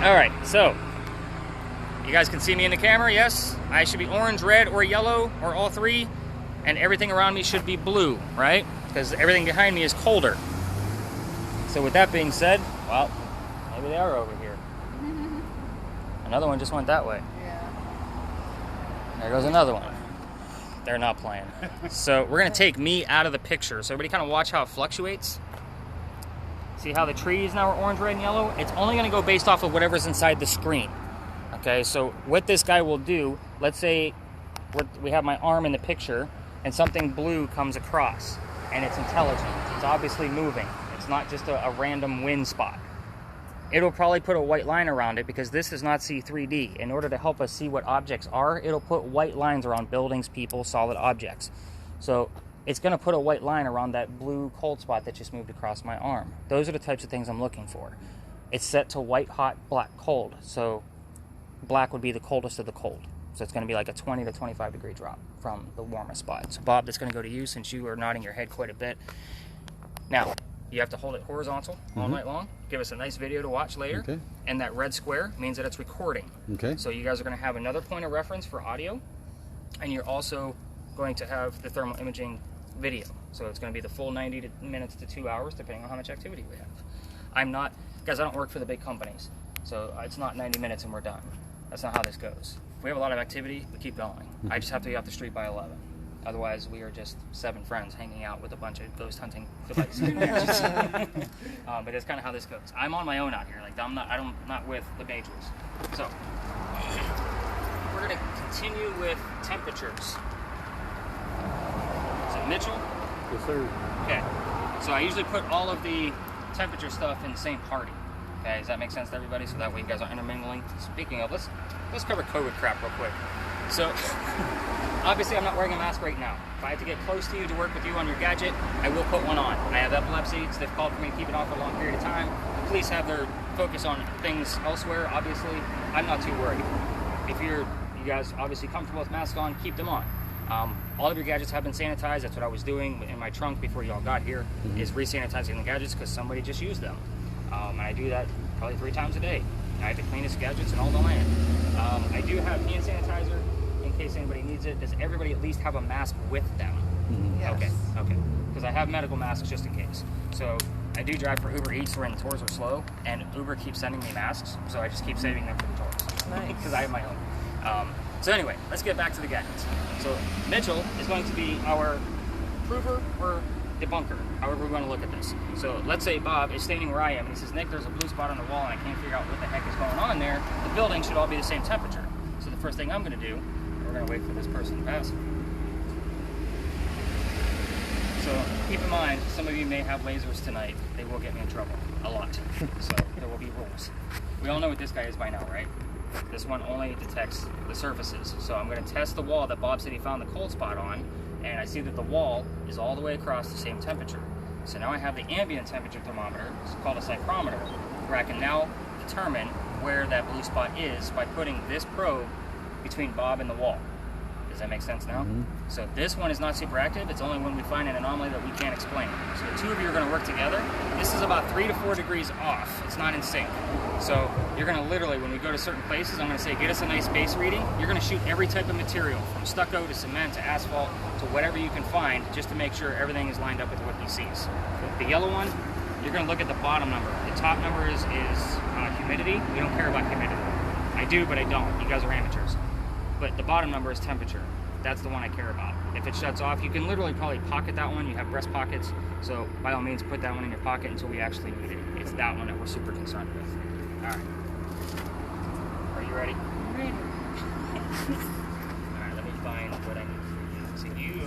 All right, so you guys can see me in the camera, yes? I should be orange, red, or yellow, or all three, and everything around me should be blue, right? Because everything behind me is colder. So with that being said, well, maybe they are over here. Another one just went that way. Yeah. There goes another one. They're not playing. So we're gonna take me out of the picture. So everybody kind of watch how it fluctuates. See how the trees now are orange, red, and yellow? It's only gonna go based off of whatever's inside the screen. Okay, so what this guy will do, let's say we have my arm in the picture and something blue comes across and it's intelligent. It's obviously moving. It's not just a random wind spot. It'll probably put a white line around it because this does not see 3D. In order to help us see what objects are, it'll put white lines around buildings, people, solid objects. So it's going to put a white line around that blue cold spot that just moved across my arm. Those are the types of things I'm looking for. It's set to white, hot, black, cold. So black would be the coldest of the cold. So it's going to be like a 20 to 25 degree drop from the warmest spot. So Bob, that's going to go to you since you are nodding your head quite a bit. Now, you have to hold it horizontal all night long. Give us a nice video to watch later. Okay. And that red square means that it's recording. Okay. So you guys are going to have another point of reference for audio. And you're also going to have the thermal imaging video. So it's going to be the full 90 minutes to 2 hours, depending on how much activity we have. Guys, I don't work for the big companies. So it's not 90 minutes and we're done. That's not how this goes. If we have a lot of activity, we keep going. I just have to be off the street by 11. Otherwise, we are just 7 friends hanging out with a bunch of ghost hunting devices. But that's kind of how this goes. I'm on my own out here. Like I'm not with the majors. So we're going to continue with temperatures. Is it Mitchell? Yes, sir. Okay. So I usually put all of the temperature stuff in the same party. Okay, does that make sense to everybody? So that way you guys aren't intermingling. Speaking of, let's cover COVID crap real quick. So, obviously I'm not wearing a mask right now. If I had to get close to you to work with you on your gadget, I will put one on. I have epilepsy. It's difficult for me to keep it on for a long period of time. The police have their focus on things elsewhere, obviously. I'm not too worried. If you guys obviously comfortable with masks on, keep them on. All of your gadgets have been sanitized. That's what I was doing in my trunk before y'all got here, is re-sanitizing the gadgets because somebody just used them. And I do that probably 3 times a day. I have the cleanest gadgets in all the land. I do have hand sanitizer in case anybody needs it. Does everybody at least have a mask with them? Yes. Okay. Because I have medical masks just in case. So I do drive for Uber Eats when the tours are slow, and Uber keeps sending me masks, so I just keep saving them for the tours. Nice. Because I have my own. So anyway, let's get back to the gadgets. So Mitchell is going to be our prover or debunker, however we want to look at this. So let's say Bob is standing where I am and he says, Nick, there's a blue spot on the wall and I can't figure out what the heck is going on there. The building should all be the same temperature. So the first thing I'm going to do, we're going to wait for this person to pass. So keep in mind, some of you may have lasers tonight. They will get me in trouble a lot. So there will be rules. We all know what this guy is by now, right? This one only detects the surfaces. So I'm going to test the wall that Bob said he found the cold spot on, and I see that the wall is all the way across the same temperature. So now I have the ambient temperature thermometer, it's called a psychrometer, where I can now determine where that blue spot is by putting this probe between Bob and the wall. Does that make sense now? So this one is not super active. It's only when we find an anomaly that we can't explain. So the two of you are going to work together. This is about 3 to 4 degrees off. It's not in sync. So you're going to literally, when we go to certain places, I'm going to say, get us a nice base reading. You're going to shoot every type of material, from stucco to cement to asphalt to whatever you can find, just to make sure everything is lined up with what he sees. The yellow one, you're going to look at the bottom number. The top number is humidity. We don't care about humidity. I do, but I don't. You guys are amateurs. But the bottom number is temperature. That's the one I care about. If it shuts off, you can literally probably pocket that one. You have breast pockets, so by all means put that one in your pocket until we actually need it. It's that one that we're super concerned with. All right. Are you ready? I'm ready. All right, let me find what I need. So you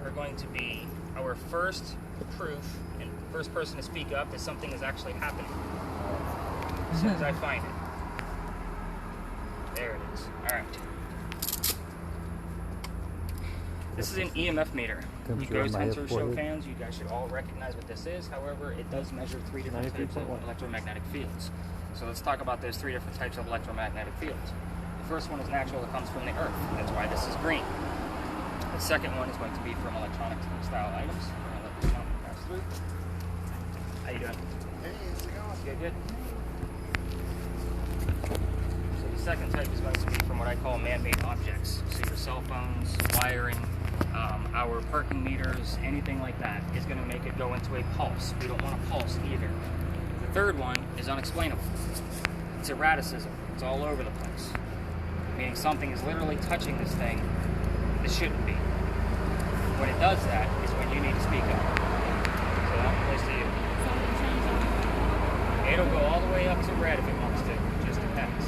are going to be our first proof and first person to speak up that something is actually happening. As soon as I find it. There it is. All right. This is an EMF meter. You ghost hunter show fans, you guys should all recognize what this is. However, it does measure 3 different types of electromagnetic fields. So let's talk about those 3 different types of electromagnetic fields. The first one is natural, that comes from the earth. That's why this is green. The second one is going to be from electronic style items. We're going to let this one pass through. How you doing? Hey, how's it going? Good, good. So the second type is going to be from what I call man-made objects. So your cell phones, wiring, our parking meters, anything like that is going to make it go into a pulse. We don't want a pulse either. The third one is unexplainable. It's erraticism. It's all over the place. Meaning something is literally touching this thing that shouldn't be. When it does that is when you need to speak up. So that plays to you. It'll go all the way up to red if it wants to. It just depends.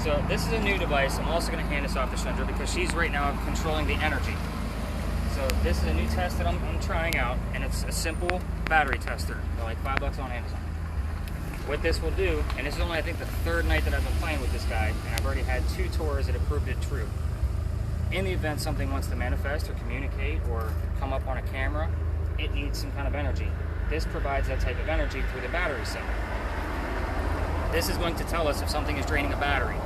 So this is a new device. I'm also going to hand this off to Shundra because she's right now controlling the energy. So this is a new test that I'm trying out, and it's a simple battery tester. They're like $5 on Amazon. What this will do, and this is only I think the third night that I've been playing with this guy, and I've already had 2 tours that have proved it true. In the event something wants to manifest or communicate or come up on a camera, it needs some kind of energy. This provides that type of energy through the battery cell. This is going to tell us if something is draining a battery.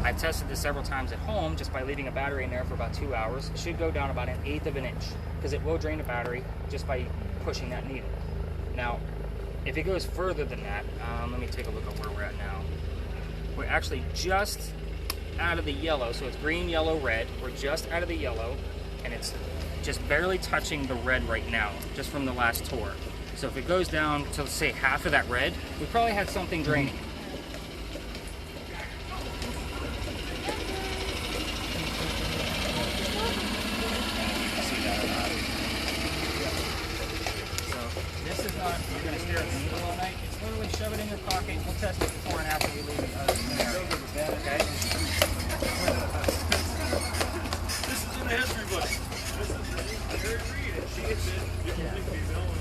I've tested this several times at home just by leaving a battery in there for about 2 hours. It should go down about 1/8 of an inch because it will drain a battery just by pushing that needle. Now, if it goes further than that, let me take a look at where we're at now. We're actually just out of the yellow, so it's green, yellow, red. We're just out of the yellow, and it's just barely touching the red right now, just from the last tour. So if it goes down to, say, half of that red, we probably had something draining. See that or not? So this is not, you're going to stare at the needle all night. It's literally shove it in your pocket. We'll test it before and after we leave it. Okay? This is in the history book. This is Mary Reed, and she has been the only female in the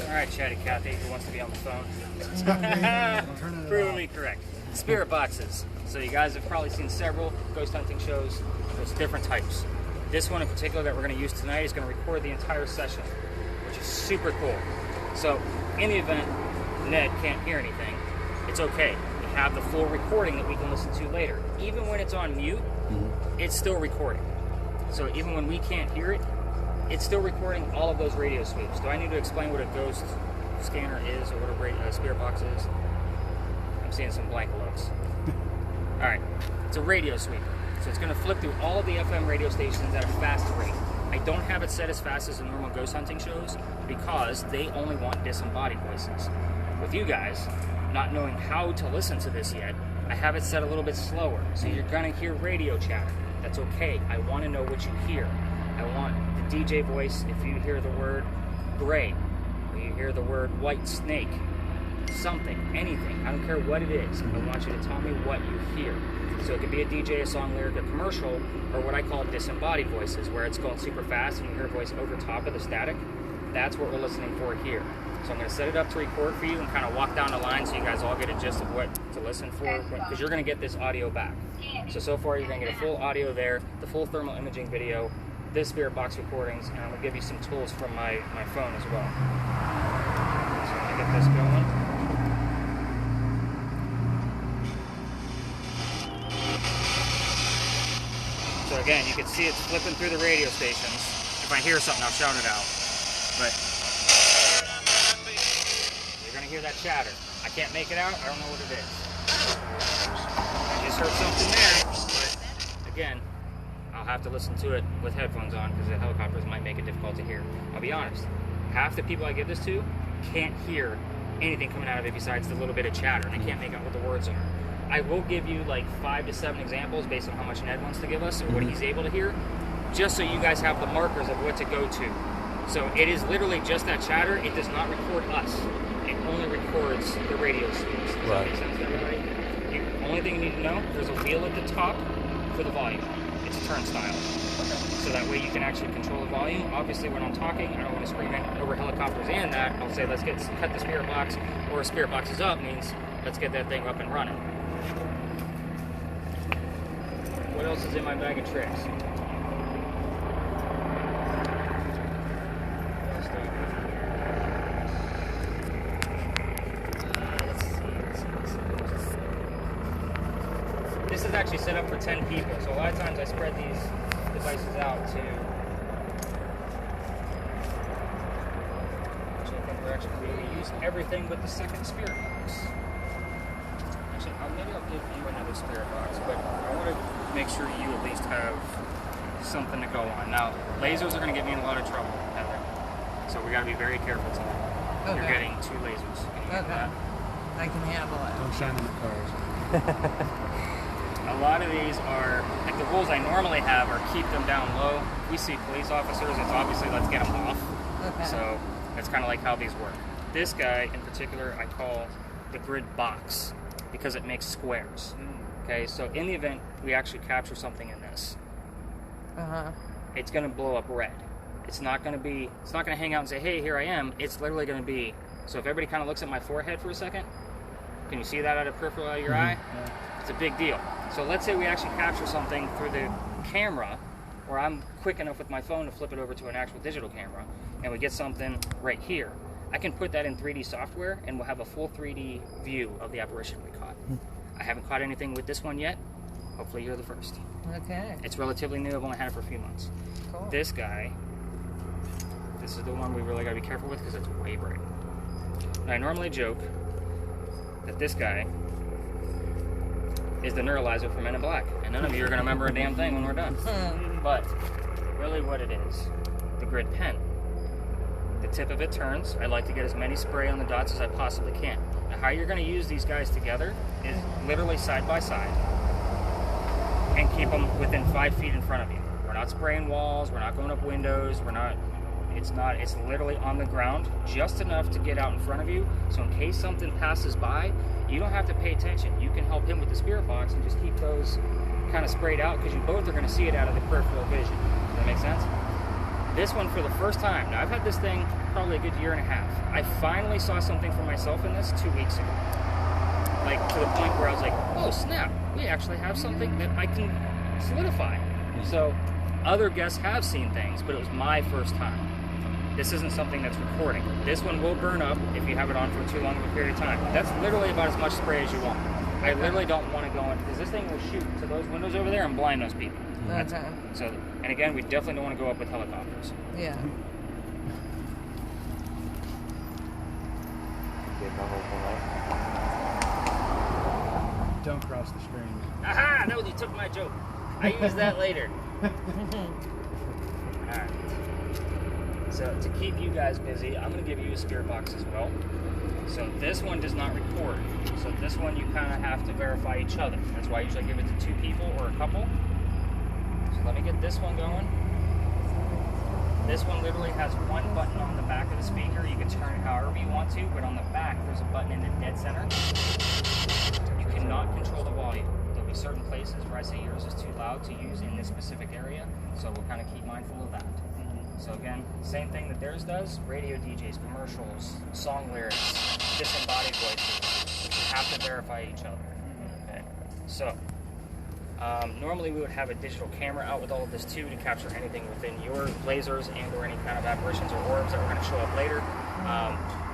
All right, Chatty Cathy, who wants to be on the phone? Proving me correct. Spirit boxes. So you guys have probably seen several ghost hunting shows. There's different types. This one in particular that we're going to use tonight is going to record the entire session, which is super cool. So in the event Ned can't hear anything, it's okay. We have the full recording that we can listen to later. Even when it's on mute, it's still recording. So even when we can't hear it, it's still recording all of those radio sweeps. Do I need to explain what a ghost scanner is or what a spirit box is? I'm seeing some blank looks. All right, it's a radio sweeper. So it's going to flip through all of the FM radio stations at a fast rate. I don't have it set as fast as the normal ghost hunting shows because they only want disembodied voices. With you guys, not knowing how to listen to this yet, I have it set a little bit slower. So you're going to hear radio chatter. That's okay. I want to know what you hear. I want the DJ voice if you hear the word gray, or you hear the word white snake, something, anything. I don't care what it is. I want you to tell me what you hear. So it could be a DJ, a song lyric, a commercial, or what I call disembodied voices, where it's going super fast and you hear a voice over top of the static. That's what we're listening for here. So I'm going to set it up to record for you and kind of walk down the line so you guys all get a gist of what to listen for, because you're going to get this audio back. So far you're going to get a full audio there, the full thermal imaging video, this spirit box recordings, and I'm going to give you some tools from my phone as well. So I'm going to get this going. So again, you can see it's flipping through the radio stations. If I hear something, I'll shout it out. But you're going to hear that chatter. I can't make it out. I don't know what it is. I just heard something there. But again, I'll have to listen to it with headphones on because the helicopters might make it difficult to hear. I'll be honest. Half the people I give this to can't hear anything coming out of it besides the little bit of chatter. And they can't make out what the words are. I will give you like 5 to 7 examples based on how much Ned wants to give us or what he's able to hear, just so you guys have the markers of what to go to. So it is literally just that chatter. It does not record us. It only records the radio sweeps. Does that make sense to everybody? The only thing you need to know, there's a wheel at the top for the volume. It's a turnstile. So that way you can actually control the volume. Obviously when I'm talking, I don't want to scream over helicopters and that. I'll say let's cut the spirit box, or a spirit box is up means let's get that thing up and running. What else is in my bag of tricks? This is actually set up for 10 people, so a lot of times I spread these devices out to, which I everything but the second spirit box. Actually, maybe I'll give you another spirit box, but I want to make sure you at least have something to go on. Now, lasers are going to get me in a lot of trouble, Heather. So we got to be very careful tonight. Okay. You're getting 2 lasers. Can you get that? I can handle it. Don't shine in the cars. A lot of these are, like the rules I normally have are keep them down low. If we see police officers, it's obviously let's get them off. Okay. So that's kind of like how these work. This guy in particular I call the grid box because it makes squares. Okay, so in the event we actually capture something in this, it's going to blow up red. It's not going to hang out and say, hey, here I am. It's literally going to be, so if everybody kind of looks at my forehead for a second, can you see that out of peripheral of your eye? Yeah. It's a big deal. So let's say we actually capture something through the camera, or I'm quick enough with my phone to flip it over to an actual digital camera, and we get something right here. I can put that in 3D software, and we'll have a full 3D view of the apparition we caught. I haven't caught anything with this one yet. Hopefully you're the first. Okay. It's relatively new. I've only had it for a few months. Cool. This guy, this is the one we really got to be careful with because it's way bright. Now, I normally joke that this guy is the neuralizer for Men in Black, and none of you are going to remember a damn thing when we're done. But really what it is, the grid pen. The tip of it turns. I like to get as many spray on the dots as I possibly can. Now, how you're going to use these guys together is literally side by side and keep them within 5 feet in front of you. We're not spraying walls, we're not going up windows, it's literally on the ground, just enough to get out in front of you, so in case something passes by, you don't have to pay attention. You can help him with the spirit box and just keep those kind of sprayed out, because you both are going to see it out of the peripheral vision. Does that make sense? This one for the first time, now I've had this thing probably a good year and a half. I finally saw something for myself in this 2 weeks ago. Like, to the point where I was like, oh snap, we actually have something that I can solidify. So, other guests have seen things, but it was my first time. This isn't something that's recording. This one will burn up if you have it on for too long of a period of time. That's literally about as much spray as you want. I literally don't want to go in, because this thing will shoot to those windows over there and blind those people. Okay. So, and again, we definitely don't want to go up with helicopters. Yeah. Don't cross the stream. Aha! No, you took my joke. I use that later. Alright. So to keep you guys busy, I'm going to give you a spirit box as well. So this one does not record. So this one you kind of have to verify each other. That's why I usually give it to 2 people or a couple. So let me get this one going. This one literally has one button on the back of the speaker. You can turn it however you want to, but on the back there's a button in the dead center. You cannot control the volume. There'll be certain places where I say yours is too loud to use in this specific area, so we'll kind of keep mindful of that. So again, same thing that theirs does, radio DJs, commercials, song lyrics, disembodied voices. You have to verify each other. Okay. So, normally we would have a digital camera out with all of this too to capture anything within your lasers and or any kind of apparitions or orbs that are going to show up later.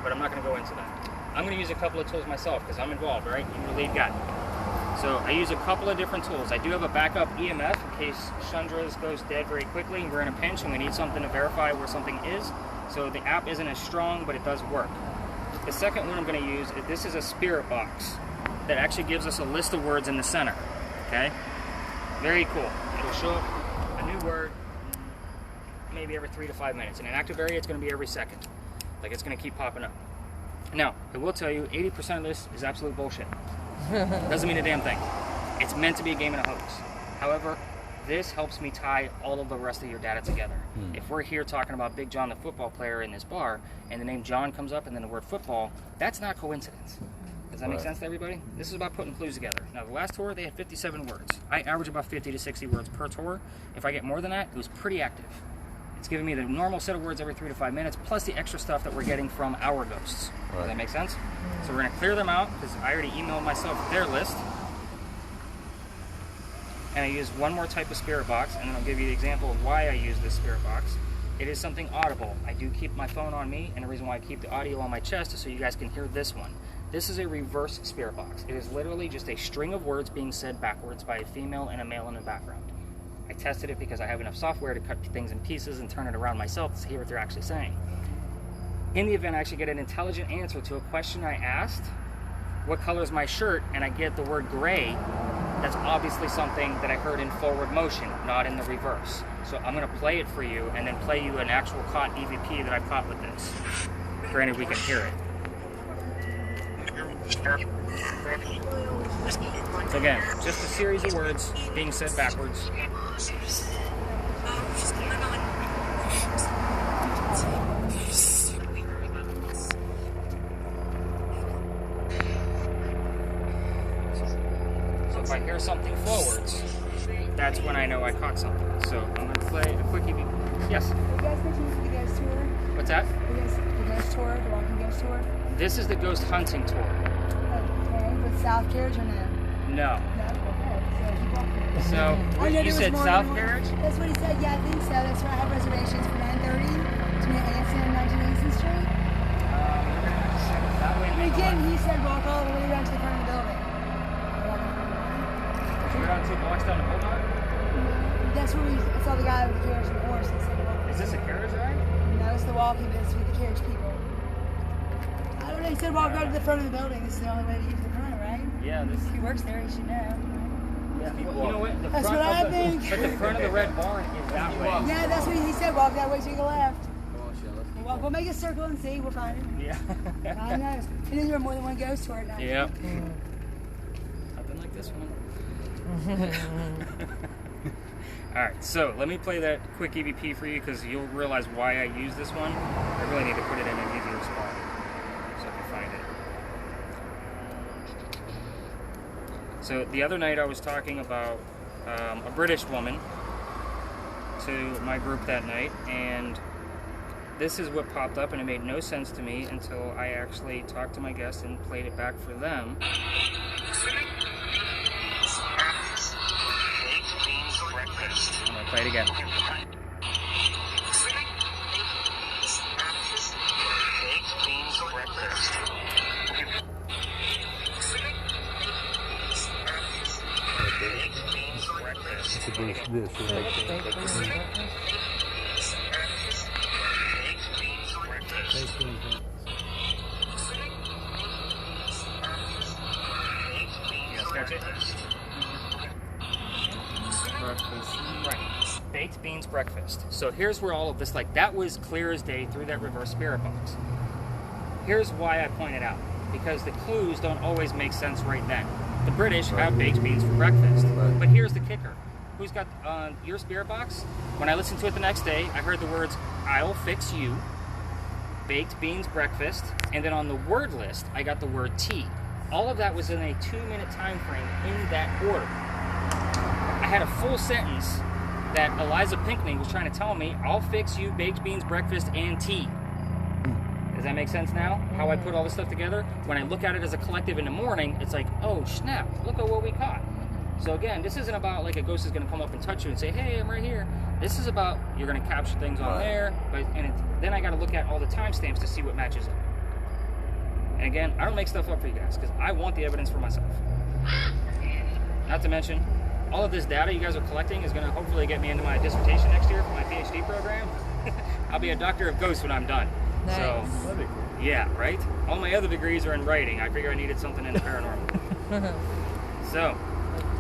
But I'm not going to go into that. I'm going to use a couple of tools myself because I'm involved, right? You're the lead guy. So I use a couple of different tools. I do have a backup EMF in case SHUNDRA goes dead very quickly and we're in a pinch and we need something to verify where something is. So the app isn't as strong, but it does work. The second one I'm going to use, this is a spirit box that actually gives us a list of words in the center. Okay? Very cool. It'll show up a new word maybe every 3 to 5 minutes. In an active area, it's going to be every second. Like, it's going to keep popping up. Now, I will tell you, 80% of this is absolute bullshit. Doesn't mean a damn thing. It's meant to be a game and a hoax. However, this helps me tie all of the rest of your data together. If we're here talking about Big John, the football player in this bar, and the name John comes up and then the word football, that's not coincidence. Does that make sense to everybody? This is about putting clues together. Now, the last tour, they had 57 words. I average about 50 to 60 words per tour. If I get more than that, it was pretty active. It's giving me the normal set of words every 3 to 5 minutes, plus the extra stuff that we're getting from our ghosts. Right. Does that make sense? So we're going to clear them out, because I already emailed myself their list. And I use one more type of spirit box, and then I'll give you the example of why I use this spirit box. It is something audible. I do keep my phone on me, and the reason why I keep the audio on my chest is so you guys can hear this one. This is a reverse spirit box. It is literally just a string of words being said backwards by a female and a male in the background. I tested it because I have enough software to cut things in pieces and turn it around myself to hear what they're actually saying. in the event I actually get an intelligent answer to a question I asked, what color is my shirt, and I get the word gray, that's obviously something that I heard in forward motion, not in the reverse. So I'm going to play it for you and then play you an actual caught EVP that I caught with this. Granted, we can hear it. So again, just a series of words being said backwards. So if I hear something forwards, that's when I know I caught something. So I'm going to play a quick EVP. Yes? You guys mentioned the ghost tour? What's that? The ghost tour, the walking ghost tour? This is the ghost hunting tour. Okay, with South Carriage or no? No. No, okay. So keep walking. So, I know you there said was more South than one. Carriage? That's what he said. Yeah, I think so. That's right. I have reservations for 9:30 to meet Anson and 19 Anson Street. We're going to have to send it that way. And again, he said walk all the way down to the front of the building. We're on 2 blocks down the Boulevard? That's where we saw the guy with the carriage and the horse. He said, walk. Is this a carriage ride? No, it's the walking, but it's with the carriage people. I don't know. He said walk right to the front of the building. This is the only way to get to the front, right? Yeah, this He works there. He should know. yeah. Well, you know what? The That's front what I of the, think. But the front of the red barn is that way. Yeah, that's what he said. Walk that way to the left. We'll make a circle and see. We'll find him. Yeah. I know. And then there are more than one ghost tour at night. Yep. Nothing like this one. Alright, so let me play that quick EVP for you because you'll realize why I use this one. I really need to put it in an easier spot so I can find it. So the other night I was talking about a British woman to my group that night, and this is what popped up, and it made no sense to me until I actually talked to my guests and played it back for them. I'm going to play it again. Catch it? Right. Baked beans breakfast. So here's where all of this, like, that was clear as day through that reverse spirit box. Here's why I pointed out. Because the clues don't always make sense right then. The British have baked beans for breakfast. But here's the kicker. Who's got your spirit box? When I listened to it the next day, I heard the words, "I'll fix you," baked beans breakfast, and then on the word list, I got the word tea. All of that was in a 2-minute time frame in that order. I had a full sentence that Eliza Pinckney was trying to tell me, "I'll fix you baked beans breakfast and tea." Does that make sense now? How I put all this stuff together? When I look at it as a collective in the morning, it's like, oh snap, look at what we caught. So again, this isn't about like a ghost is going to come up and touch you and say, "Hey, I'm right here." This is about you're going to capture things on there, then I got to look at all the timestamps to see what matches up. And again, I don't make stuff up for you guys because I want the evidence for myself. Not to mention, all of this data you guys are collecting is going to hopefully get me into my dissertation next year for my PhD program. I'll be a doctor of ghosts when I'm done. Nice. So, yeah, right? All my other degrees are in writing. I figure I needed something in the paranormal. So,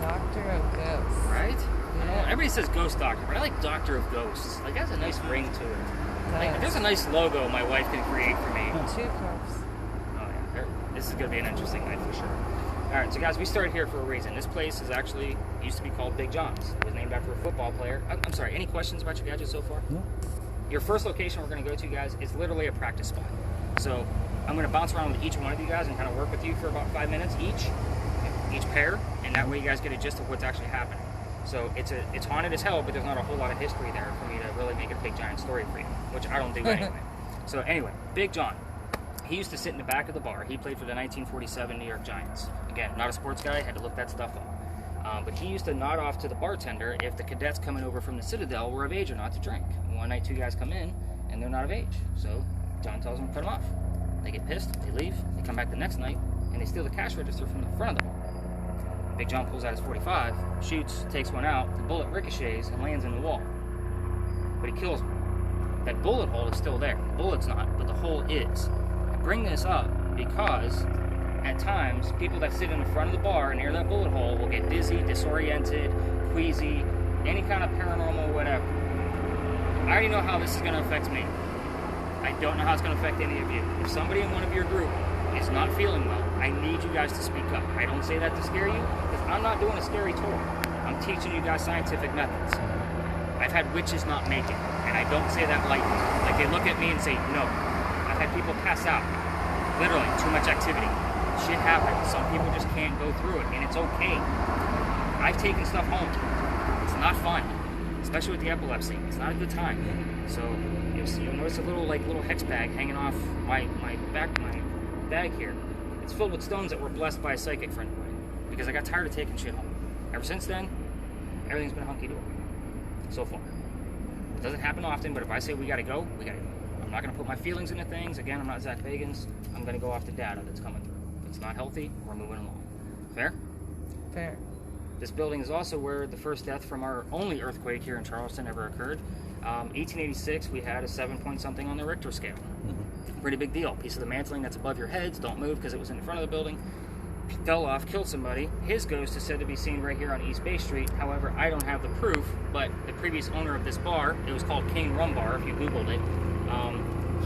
Doctor of Ghosts. right? Yeah. Everybody says ghost doctor, but I like doctor of ghosts. Like, that's a nice ring to it. Like, Nice. there's a nice logo my wife can create for me. 2 cups. Oh yeah, this is going to be an interesting night for sure. Alright, so guys, we started here for a reason. This place is actually, used to be called Big John's. It was named after a football player. I'm sorry, any questions about your gadget so far? No. Your first location we're going to go to, guys, is literally a practice spot. So, I'm going to bounce around with each one of you guys and kind of work with you for about 5 minutes each pair, and that way you guys get a gist of what's actually happening. So, it's haunted as hell, but there's not a whole lot of history there for me to really make it a big giant story for you, which I don't do anyway. So anyway, Big John. He used to sit in the back of the bar. He played for the 1947 New York Giants. Again, not a sports guy, had to look that stuff up. But he used to nod off to the bartender if the cadets coming over from the Citadel were of age or not to drink. And one night, 2 guys come in, and they're not of age. So John tells them to cut them off. They get pissed, they leave, they come back the next night, and they steal the cash register from the front of the bar. Big John pulls out his .45, shoots, takes one out, the bullet ricochets and lands in the wall. But he kills him. that bullet hole is still there. The bullet's not, but the hole is. I bring this up because at times, people that sit in the front of the bar near that bullet hole will get dizzy, disoriented, queasy, any kind of paranormal whatever. I already know how this is going to affect me. I don't know how it's going to affect any of you. If somebody in one of your group is not feeling well, I need you guys to speak up. I don't say that to scare you, because I'm not doing a scary tour. I'm teaching you guys scientific methods. I've had witches not make it, and I don't say that lightly. Like, they look at me and say, no. I've had people pass out. Literally, too much activity. Shit happens. Some people just can't go through it, and it's okay. I've taken stuff home. It's not fun, especially with the epilepsy. It's not a good time. So you'll notice a little hex bag hanging off my bag here. It's filled with stones that were blessed by a psychic friend of mine, because I got tired of taking shit home. Ever since then, everything's been hunky dory so far. It doesn't happen often, but if I say we gotta go, we gotta go. I'm not gonna put my feelings into things. Again, I'm not Zach Bagans. I'm gonna go off the data that's coming through. If it's not healthy, we're moving along. Fair? Fair. This building is also where the first death from our only earthquake here in Charleston ever occurred. 1886, we had a 7-point-something on the Richter scale. Pretty big deal. Piece of the mantling that's above your heads, don't move because it was in front of the building. Fell off, killed somebody. His ghost is said to be seen right here on East Bay Street. However, I don't have the proof, but the previous owner of this bar, it was called King Rum Bar, if you Googled it,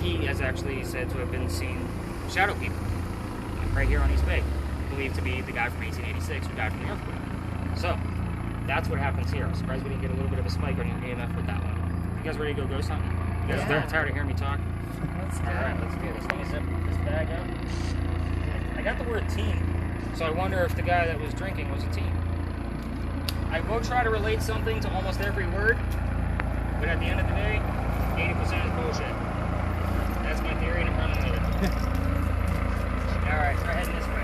he has actually said to have been seen shadow people right here on East Bay, believed to be the guy from 1886 who died from the earthquake. So, that's what happens here. I'm surprised we didn't get a little bit of a spike on your AMF with that one. You guys ready to go ghost hunting? You guys tired of hearing me talk? Let's do Alright, let's do this. Let me zip this bag up. I got the word team, so I wonder if the guy that was drinking was a team. I will try to relate something to almost every word, but at the end of the day, 80% is bullshit. That's my theory, and I'm running with it. Alright, try heading this way.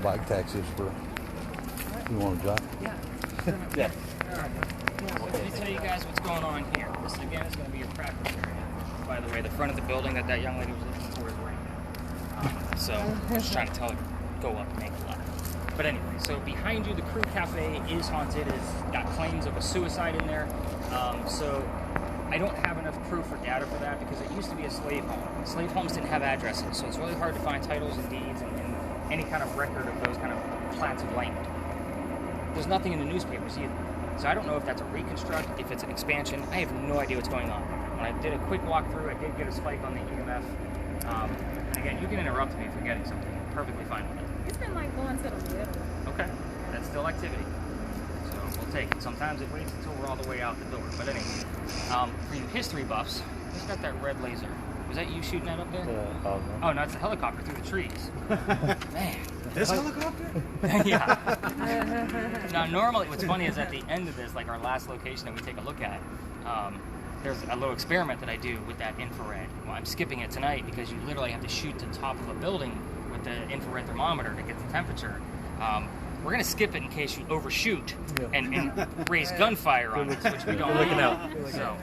Bike taxis for you want to drive? Yeah. Yeah. Alright. So let me tell you guys what's going on here. This again is going to be your practice area. By the way, the front of the building that young lady was looking for is right here. So I'm just trying to tell her to go up and make a left. But anyway, so behind you, the Crew Cafe is haunted. It's got claims of a suicide in there. So I don't have enough proof or data for that because it used to be a slave home. Slave homes didn't have addresses, so it's really hard to find titles and deeds and any kind of record of those kind of plats of land. There's nothing in the newspapers either. So I don't know if that's a reconstruct, if it's an expansion. I have no idea what's going on. When I did a quick walkthrough, I did get a spike on the EMF. And again, you can interrupt me if you're getting something. I'm perfectly fine with it. It's been like going to the middle. Okay, that's still activity. So we'll take it. Sometimes it waits until we're all the way out the door. But anyway, for you history buffs, who's got that red laser? Was that you shooting that up there? Oh, no, it's a helicopter through the trees. Man. This helicopter? Yeah. Now, normally, what's funny is at the end of this, like our last location that we take a look at, there's a little experiment that I do with that infrared. Well, I'm skipping it tonight because you literally have to shoot to the top of a building with the infrared thermometer to get the temperature. We're going to skip it in case you overshoot and raise gunfire on us, which we don't want. So,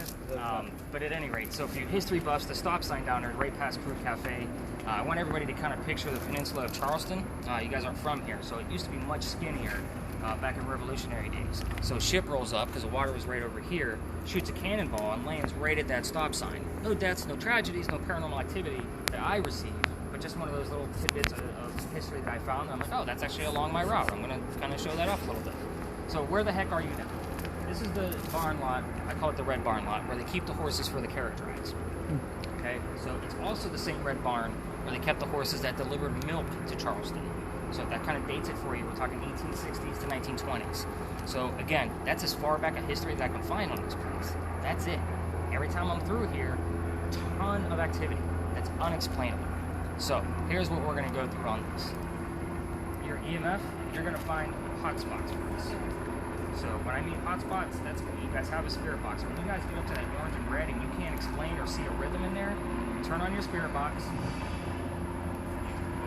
but at any rate, so for you history buffs, the stop sign down there right past Crew Cafe, I want everybody to kind of picture the peninsula of Charleston. You guys aren't from here, so it used to be much skinnier back in Revolutionary days. So ship rolls up, because the water was right over here, shoots a cannonball and lands right at that stop sign. No deaths, no tragedies, no paranormal activity that I received. But just one of those little tidbits of history that I found. I'm like, oh, that's actually along my route. I'm going to kind of show that off a little bit. So where the heck are you now? This is the barn lot. I call it the red barn lot, where they keep the horses for the carriage rides. Okay, so it's also the same red barn where they kept the horses that delivered milk to Charleston. So that kind of dates it for you. We're talking 1860s to 1920s. So again, that's as far back a history that I can find on this place. That's it. Every time I'm through here, ton of activity that's unexplainable. So, here's what we're going to go through on this. Your EMF, you're going to find hot spots for this. So when I mean hotspots, that's when you guys have a spirit box. When you guys get up to that orange and red and you can't explain or see a rhythm in there, turn on your spirit box.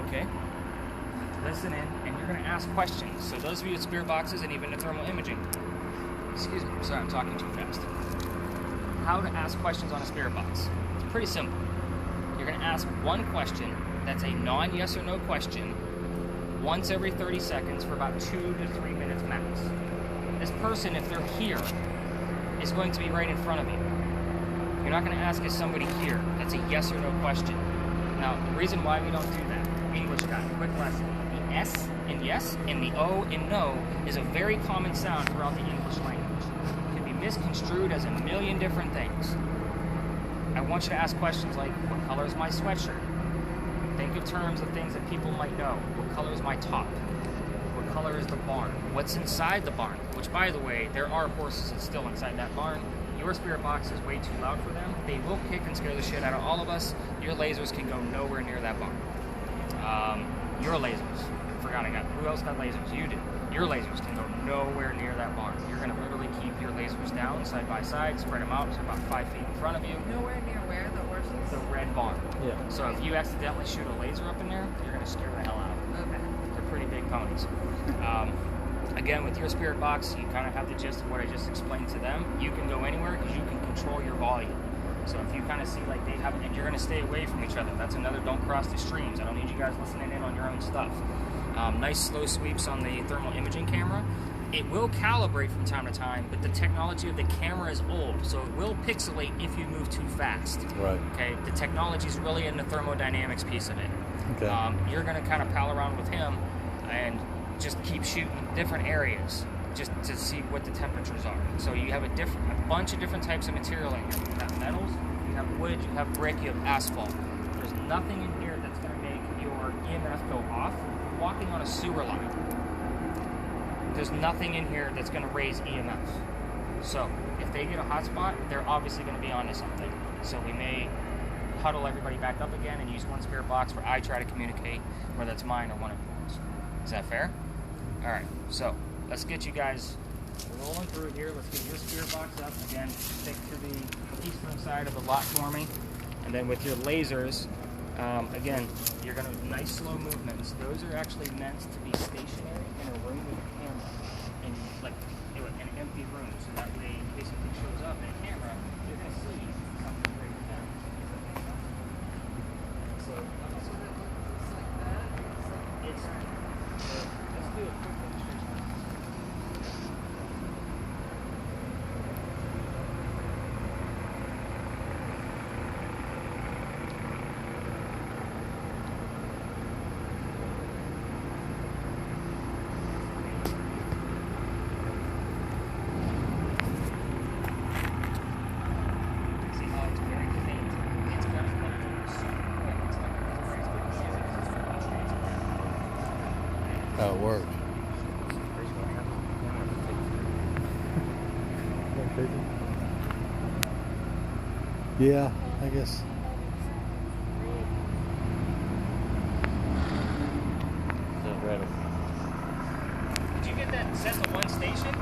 Okay. Listen in, and you're going to ask questions. So those of you with spirit boxes and even the thermal imaging, excuse me, sorry, I'm talking too fast. How to ask questions on a spirit box. It's pretty simple. You're going to ask one question that's a non-yes or no question once every 30 seconds for about 2 to 3 minutes max. This person, if they're here, is going to be right in front of you. You're not going to ask, is somebody here? That's a yes or no question. Now, the reason why we don't do that, English guy, quick lesson. The S in yes and the O in no is a very common sound throughout the English language. It can be misconstrued as a million different things. I want you to ask questions like, what color is my sweatshirt? Think of terms of things that people might know. What color is my top? What color is the barn? What's inside the barn? Which, by the way, there are horses that's still inside that barn. Your spirit box is way too loud for them. They will kick and scare the shit out of all of us. Your lasers can go nowhere near that barn. Your lasers. Forgot I got. Who else got lasers? You did. Your lasers can go nowhere near that barn. You're going to literally keep your lasers down side by side, spread them out to about 5 feet in front of you. Nowhere near where the horses? The red barn. Yeah. So if you accidentally shoot a laser up in there, you're going to scare the hell out of them. Okay. They're pretty big ponies. Again, with your spirit box, you kind of have the gist of what I just explained to them. You can go anywhere because you can control your volume. So if you kind of see like they have, and you're going to stay away from each other. That's another don't cross the streams. I don't need you guys listening in on your own stuff. Nice slow sweeps on the thermal imaging camera. It will calibrate from time to time, but the technology of the camera is old, so it will pixelate if you move too fast. Right. Okay, the technology is really in the thermodynamics piece of it. Okay. You're going to kind of pal around with him and just keep shooting different areas just to see what the temperatures are. So you have a bunch of different types of material in here. You have metals, you have wood, you have brick, you have asphalt. There's nothing in here that's going to make your EMF go off. You're walking on a sewer line. There's nothing in here that's going to raise EMFs. So if they get a hot spot, they're obviously going to be onto something. So we may huddle everybody back up again and use one spirit box where I try to communicate, whether it's mine or one of yours. Is that fair? All right, so let's get you guys rolling through here. Let's get your spirit box up. Again, stick to the eastern side of the lot for me. And then with your lasers, again, you're going to nice slow movements. Those are actually meant to be stationary in a room with a camera, in like an empty room. So that way, in case something shows up in a camera, you're going to see something right now. So it's let's do a quick demonstration. See how it's very faint? It's going to come through super quick. It's not going to be as good as it is. It's just transparent. How it works. Yeah, I guess. Did you get that set to one station?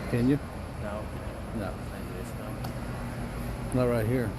Can you? No. No. Not right here.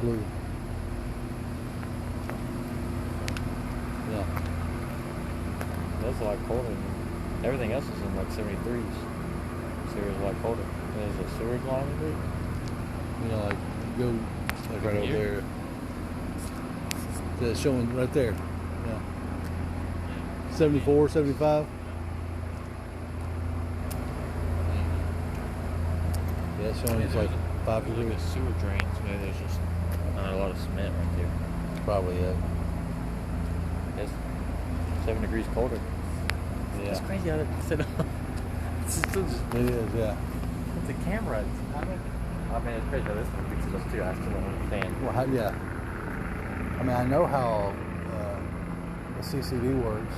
blue. Yeah. That's a lot colder. Everything else is in like 73s. So it's a lot colder. There's a sewage line in it. You know, like go like right over Here? there. It's showing right there. Yeah. 74, 75. Yeah, it's showing it's like 5 Look degrees. at sewer drains. Maybe there's just not a lot of cement right there. Probably, yeah. It's 7 degrees colder. Yeah. It's crazy how to sit up. It's still just It is, yeah. it's a camera. I mean, it's crazy how this one picks it up too. I still don't understand. Well, yeah. I mean, I know how the CCD works,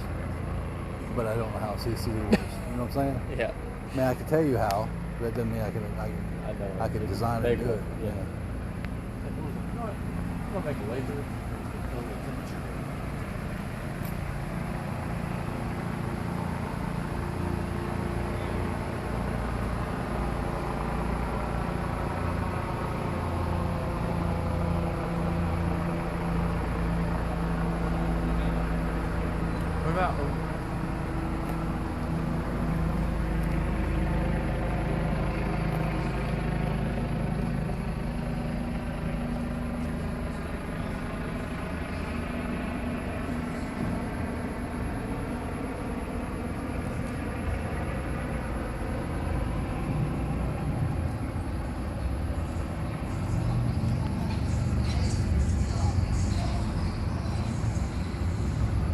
but I don't know how CCD works. You know what I'm saying? Yeah. I mean, I can tell you how, but that doesn't mean I can design it and do it. Yeah. Yeah. I'll make a laser. What about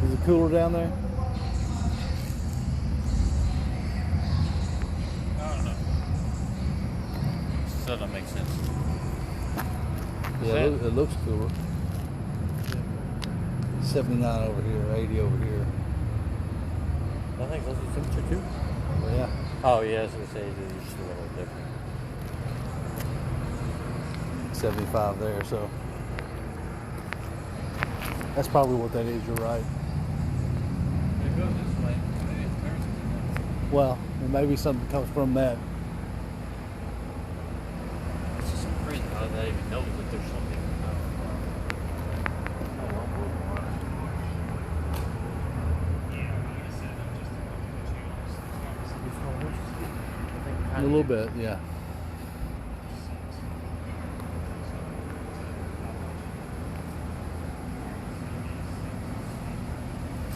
Is it cooler down there? I don't know. Still don't make sense. Yeah, it looks cooler. 79 over here, 80 over here. I think those are temperature too. Yeah. Oh yeah, I was gonna say they're just a little different. 75 there, so that's probably what that is. You're right. It goes this way. Maybe it turns. Well, and maybe something comes from that. It's just crazy how that even knows that there's something. A little bit, yeah.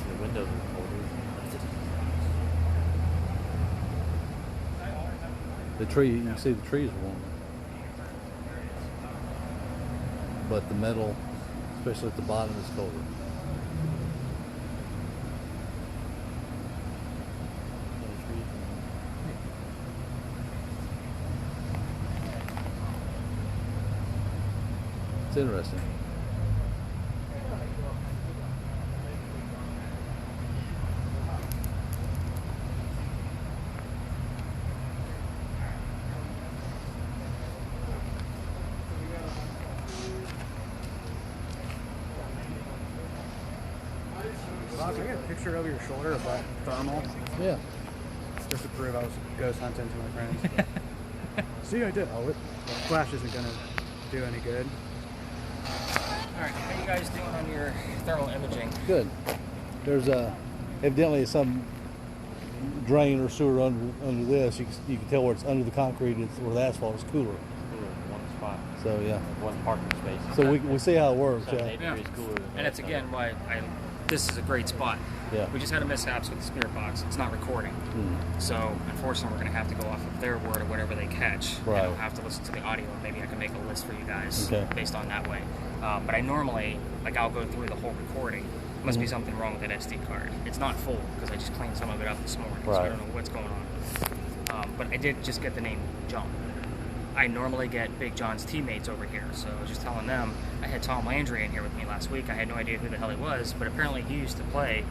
The windows are colder. The tree, you can see the tree is warm. But the metal, especially at the bottom, is colder. It's interesting. Bob, can I get a picture of your shoulder of that thermal? Yeah. Just to prove I was ghost hunting to my friends. See, I did. Oh, the flash isn't going to do any good. Alright, how you guys doing on your thermal imaging? Good. There's evidently some drain or sewer under this. You can tell where it's under the concrete, where the asphalt is cooler. Cooler in one spot. So yeah. One parking space. So we see how it works. 7, Yeah. 8 Yeah. degrees cooler than And it's that. again why this is a great spot. Yeah. We just had a mishaps with the spirit box. It's not recording. So unfortunately we're gonna have to go off of their word or whatever they catch. Right. And I'll have to listen to the audio. Maybe I can make a list for you guys Okay. based on that way. But I normally, I'll go through the whole recording. Must be something wrong with that SD card. It's not full because I just cleaned some of it up this morning. So I Right. don't know what's going on. But I did just get the name John. I normally get Big John's teammates over here, so I was just telling them, I had Tom Landry in here with me last week. I had no idea who the hell he was, but apparently he used to play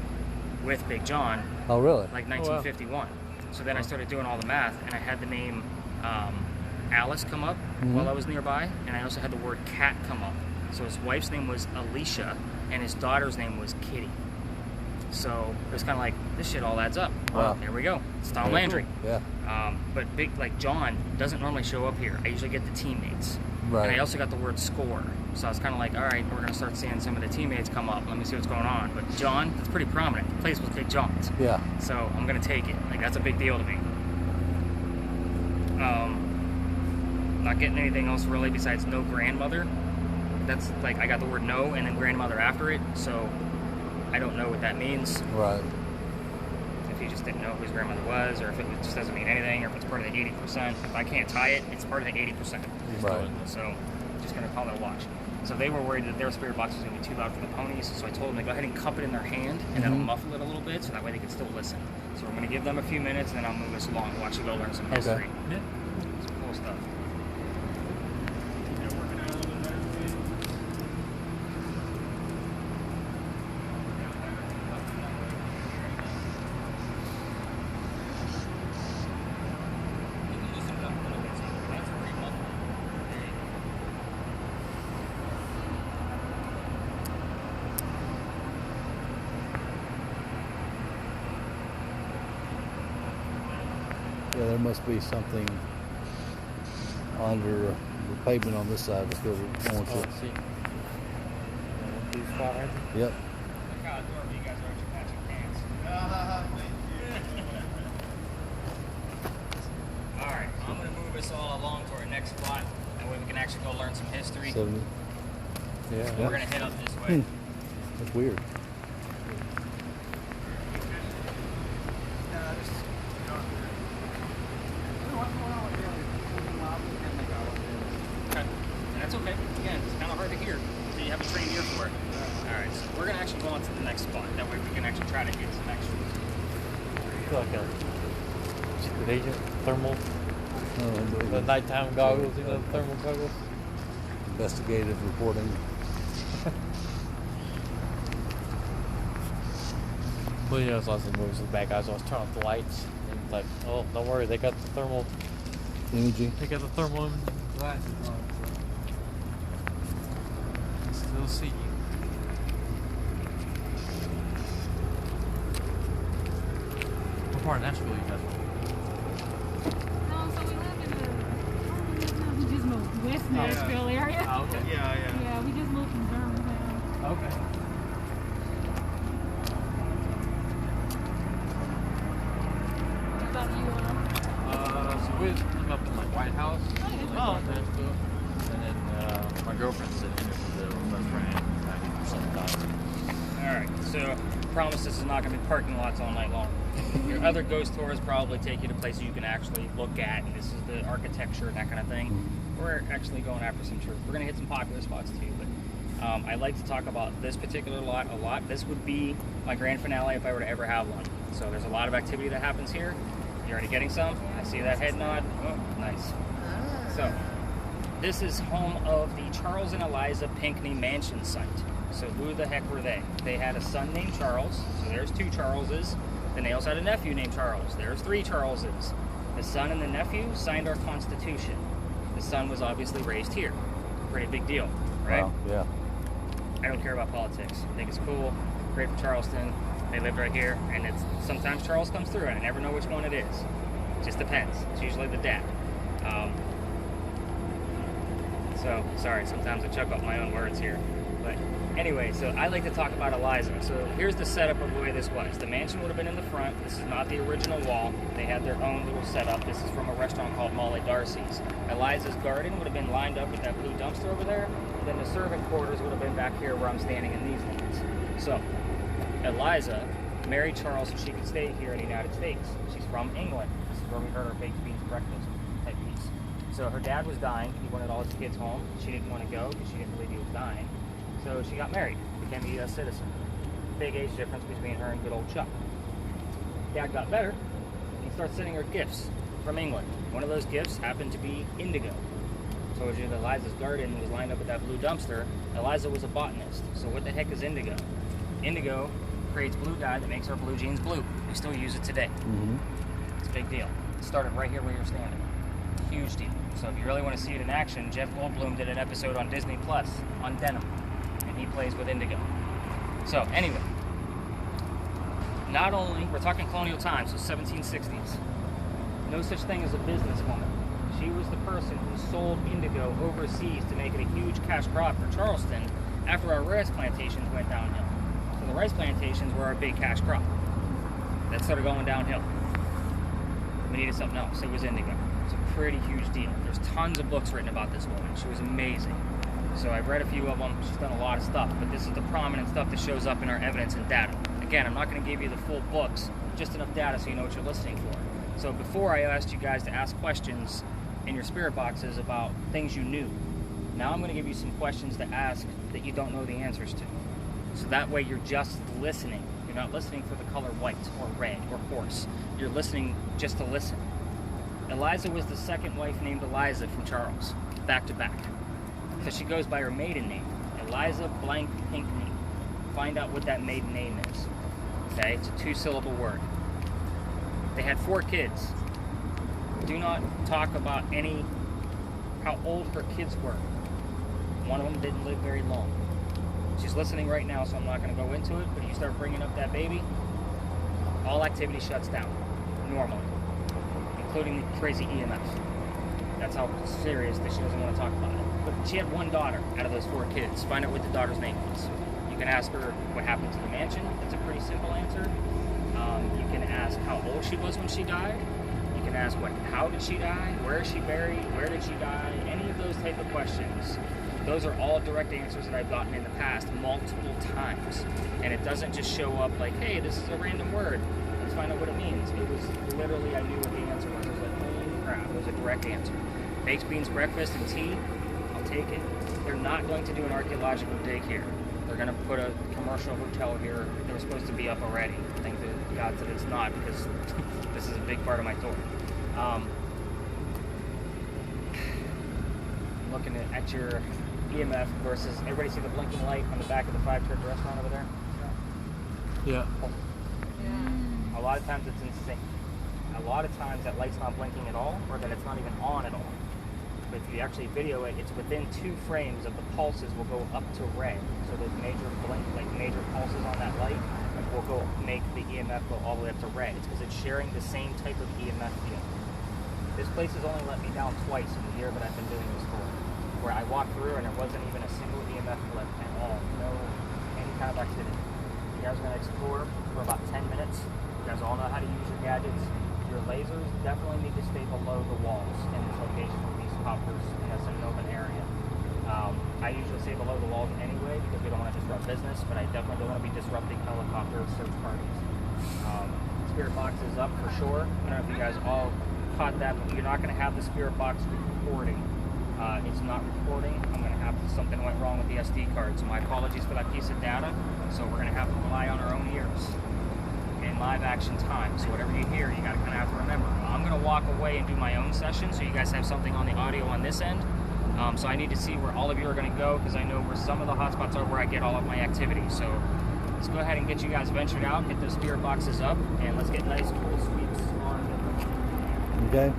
with Big John Oh really? like 1951. So then I started doing all the math, and I had the name Alice come up while I was nearby, and I also had the word cat come up. So his wife's name was Alicia, and his daughter's name was Kitty. So it was kind of like, this shit all adds up. Wow. There we go. It's Tom Very Landry. cool. Yeah. But big like John doesn't normally show up here. I usually get the teammates. Right. And I also got the word score. So I was kind of like, all right, we're going to start seeing some of the teammates come up. Let me see what's going on. But John, it's pretty prominent. The place will take John's. Yeah. So I'm going to take it. Like, that's a big deal to me. Not getting anything else really besides no grandmother. That's like, I got the word no and then grandmother after it. So I don't know what that means. Right. If you just didn't know who his grandmother was, or if it just doesn't mean anything, or if it's part of the 80%. If I can't tie it, it's part of the 80%. Right. So just going to call it a watch. So they were worried that their spirit box was going to be too loud for the ponies, so I told them to go ahead and cup it in their hand, and that'll muffle it a little bit, so that way they can still listen. So we're going to give them a few minutes, and then I'll move us along and watch you go learn some history. Yeah. Some cool stuff. They're working out a little bit better for you. Yeah, there must be something under the pavement on this side because it's going Oh, to. see. These spot right there? Yep. Look how adorable you guys are at your matching pants. Alright, I'm going to move us all along to our next spot. That way we can actually go learn some history. 70. Yeah. We're going to head up this way. That's weird. Okay. And that's okay. Again, it's kind of hard to hear until you have a trained ear for it. Alright, so we're going to actually go on to the next spot. That way we can actually try to get some extras. Like a secret agent, thermal, Oh, the nighttime goggles, you know, the thermal goggles. investigative reporting. Well, you know, it's lots of movies with bad guys always turn off the lights. And like, oh, don't worry, they got the thermal, Imaging. they got the thermal glasses on. So still see you. What part of Nashville you guys from? No, so we live in we just moved West Nashville area. Oh, okay. Yeah. Yeah, we just moved from Birmingham. Okay. What about you? So I'm up in like White House. Oh, Nashville. And then my girlfriend's sitting in the best friend 90% of the time. Alright, so promise this is not going to be parking lots all night long. Your other ghost tours probably take you to places you can actually look at, and this is the architecture and that kind of thing. We're actually going after some truth. We're going to hit some popular spots too, but I like to talk about this particular lot a lot. This would be my grand finale if I were to ever have one. So there's a lot of activity that happens here. You're already getting some. I see that head nod. Oh, nice. So this is home of the Charles and Eliza Pinckney mansion site. So who the heck were they? They had a son named Charles, so there's 2 Charleses. Then they also had a nephew named Charles. There's 3 Charleses. The son and the nephew signed our Constitution. The son was obviously raised here. Pretty big deal, right? Wow. Yeah. I don't care about politics. I think it's cool. Great for Charleston. They lived right here, and it's sometimes Charles comes through, and I never know which one it is. It just depends. It's usually the dad. So sorry, sometimes I chuck up my own words here, but anyway, so I like to talk about Eliza. So here's the setup of the way this was. The mansion would have been in the front. This is not the original wall. They had their own little setup. This is from a restaurant called Molly Darcy's. Eliza's garden would have been lined up with that blue dumpster over there. And then the servant quarters would have been back here where I'm standing in these ones. So Eliza married Charles so she could stay here in the United States. She's from England. This is where we heard her baked beans breakfast type piece. So her dad was dying. He wanted all his kids home. She didn't want to go because she didn't believe he was dying. So she got married, became a U.S. citizen. Big age difference between her and good old Chuck. Dad got better, and he started sending her gifts from England. One of those gifts happened to be indigo. I told you that Eliza's garden was lined up with that blue dumpster. Eliza was a botanist. So what the heck is indigo? Indigo creates blue dye that makes our blue jeans blue. We still use it today. It's a big deal. It started right here where you're standing. Huge deal. So if you really want to see it in action, Jeff Goldblum did an episode on Disney Plus on denim, and he plays with indigo. So anyway, not only, we're talking colonial times, so 1760s. No such thing as a businesswoman. She was the person who sold indigo overseas to make it a huge cash crop for Charleston after our rice plantations went downhill. So the rice plantations were our big cash crop. That started going downhill. We needed something else. It was indigo. It's a pretty huge deal. There's tons of books written about this woman. She was amazing. So I've read a few of them. She's done a lot of stuff, but this is the prominent stuff that shows up in our evidence and data. Again, I'm not going to give you the full books, just enough data so you know what you're listening for. So before I asked you guys to ask questions in your spirit boxes about things you knew. Now I'm going to give you some questions to ask that you don't know the answers to. So that way you're just listening. You're not listening for the color white or red or horse. You're listening just to listen. Eliza was the second wife named Eliza from Charles, back to back. So she goes by her maiden name, Eliza blank Pinkney. Find out what that maiden name is. Okay, it's a 2-syllable word. They had 4 kids. Do not talk about how old her kids were. One of them didn't live very long. She's listening right now, so I'm not going to go into it, but if you start bringing up that baby, all activity shuts down, normally, including the crazy EMF. That's how serious that she doesn't want to talk about it. But she had 1 daughter out of those 4 kids. Find out what the daughter's name was. You can ask her what happened to the mansion. That's a pretty simple answer. You can ask how old she was when she died. You can ask how did she die? Where is she buried? Where did she die? Any of those type of questions. Those are all direct answers that I've gotten in the past multiple times. And it doesn't just show up like, hey, this is a random word. Let's find out what it means. It was literally, I knew what the answer was. I was like, holy crap, it was a direct answer. Baked beans, breakfast, and tea, I'll take it. They're not going to do an archaeological dig here. They're going to put a commercial hotel here. They were supposed to be up already. Thank God that it's not, because this is a big part of my tour. Looking at your EMF versus, everybody see the blinking light on the back of the 5 Church restaurant over there? Yeah. A lot of times it's in sync. A lot of times that light's not blinking at all, or that it's not even on at all. But if you actually video it, it's within 2 frames of the pulses will go up to red. So those major major pulses on that light will go make the EMF go all the way up to red. It's because it's sharing the same type of EMF field. This place has only let me down twice in the year that I've been doing this tour, where I walked through and there wasn't even a single EMF flip at all. No, any kind of activity. You guys are going to explore for about 10 minutes. You guys all know how to use your gadgets. Your lasers definitely need to stay below the walls in this location with these copters, and that's in an open area. I usually stay below the walls anyway because we don't want to disrupt business, but I definitely don't want to be disrupting helicopter search parties. Spirit box is up for sure. I don't know if you guys all caught that, but you're not going to have the spirit box recording. It's not recording. I'm going to have something went wrong with the SD card, so my apologies for that piece of data. So we're going to have to rely on our own ears in live action time. So whatever you hear, you got to kind of have to remember. I'm going to walk away and do my own session, so you guys have something on the audio on this end. So I need to see where all of you are going to go, because I know where some of the hotspots are where I get all of my activity. So let's go ahead and get you guys ventured out, get those spirit boxes up, and let's get nice cool sweeps on. Okay.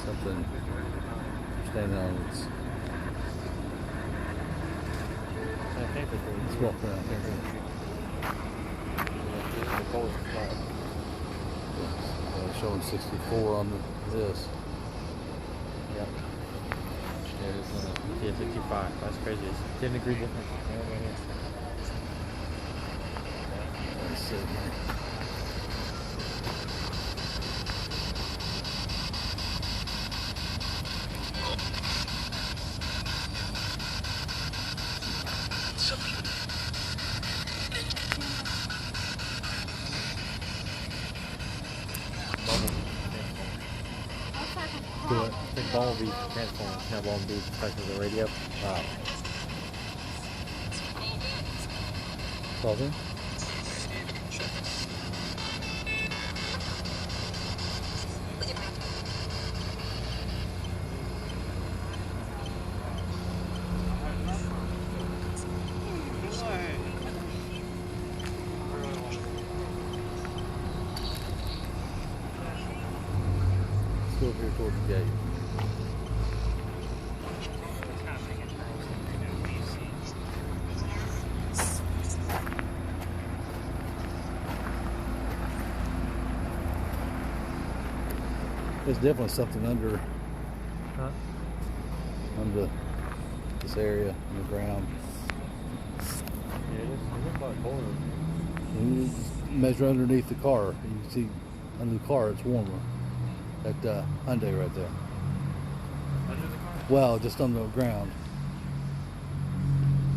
Something standing on its. Let's walk around here. Showing 64 on this. Yep. it is on the TS65. That's crazy. It's 10-degree difference. Let's see, man. Do it. I think Bumblebee transforms. Yeah, Bumblebee's affecting the radio. Wow. Something? Still here towards the gate. There's definitely something under this area on the ground. Yeah, it looks like colder. And you just measure underneath the car. You can see under the car it's warmer. That Hyundai right there. Under the car? Well, just on the ground.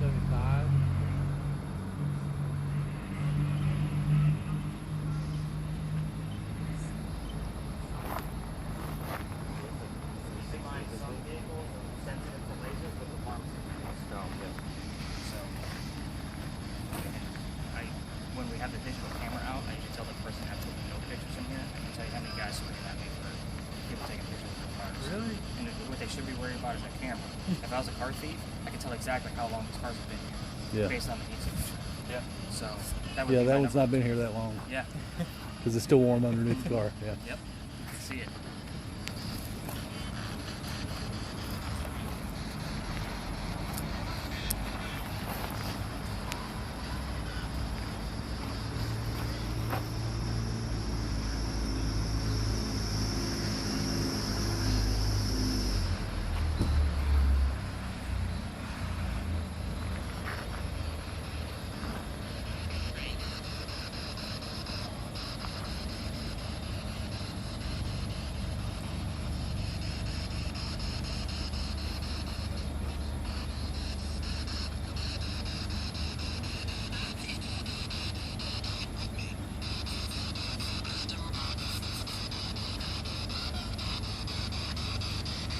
75. Some vehicles are sensitive to lasers, but the farms don't. So, when we have the digital camera out, I usually tell the person absolutely no pictures in here. I can tell you how many guys scream at me for people taking pictures of their cars. Really? And what they should be worried about is a camera. If I was a car thief, I can tell exactly how long these cars have been here, Yeah. based on the heat signature. Yeah. So that would Yeah, be that my one's number. not been here that long Yeah. because it's still warm underneath the car. Yeah. Yep. You can see it.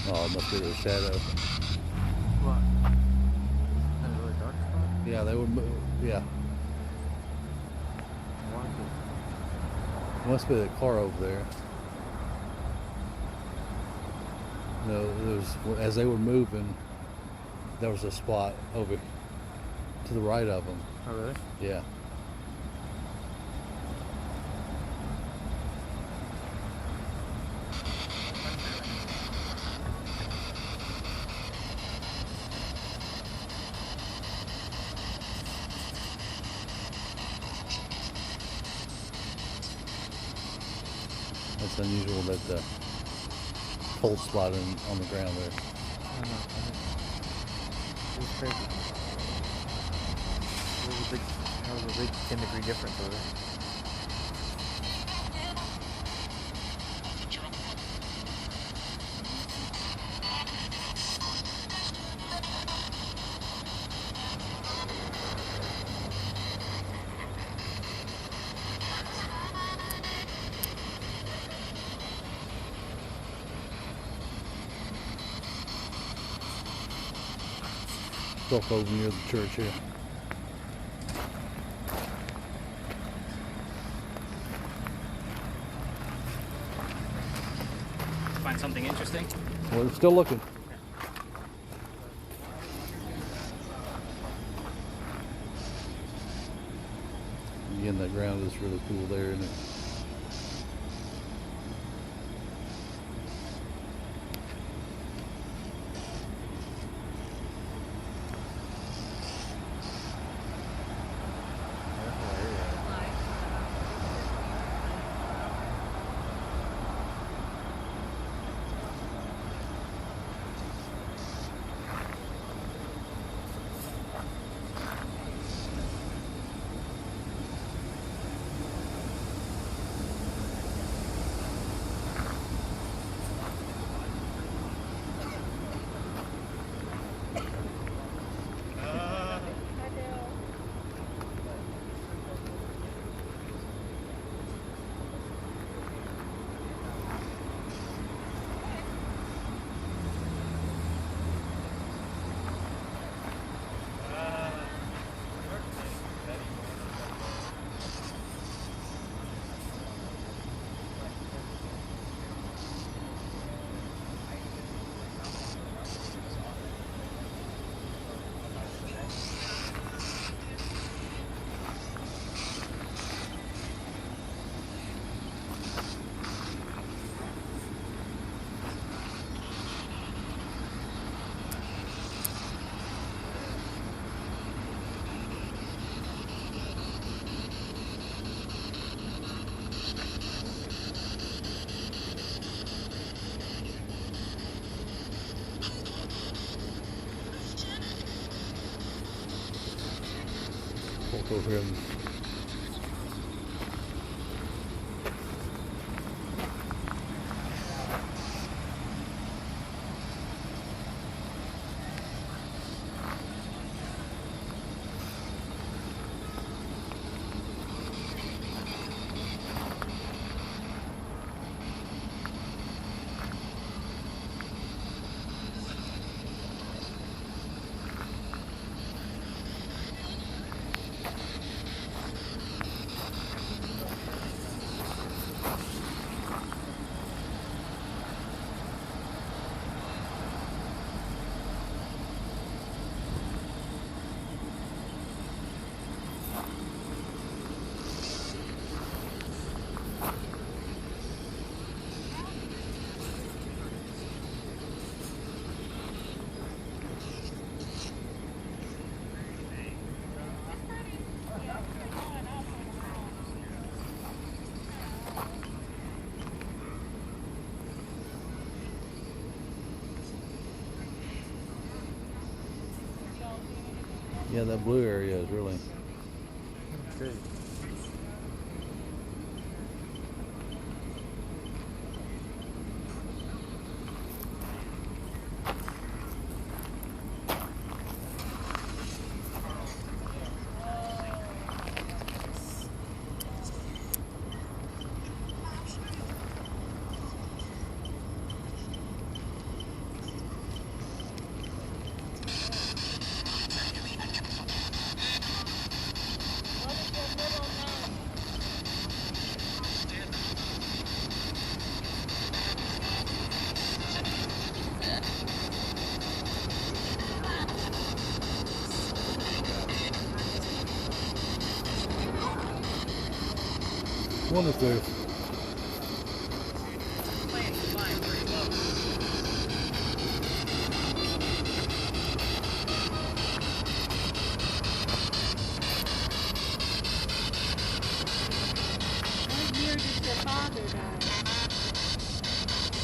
Oh, it must be their shadow. What? That's a really dark spot? Yeah, they would move. Yeah. Why is it? Must be the car over there. No, there was, as they were moving, there was a spot over to the right of them. Oh, really? Yeah. It's unusual that the cold spot on the ground there. I don't know. It was crazy. That was a big 10-degree difference over there. Up over near the church here. Find something interesting? We're still looking. Again, that ground is really cool there, isn't it? over here. Yeah, that blue area is really. Great. Wonder if there's. What year did your father die?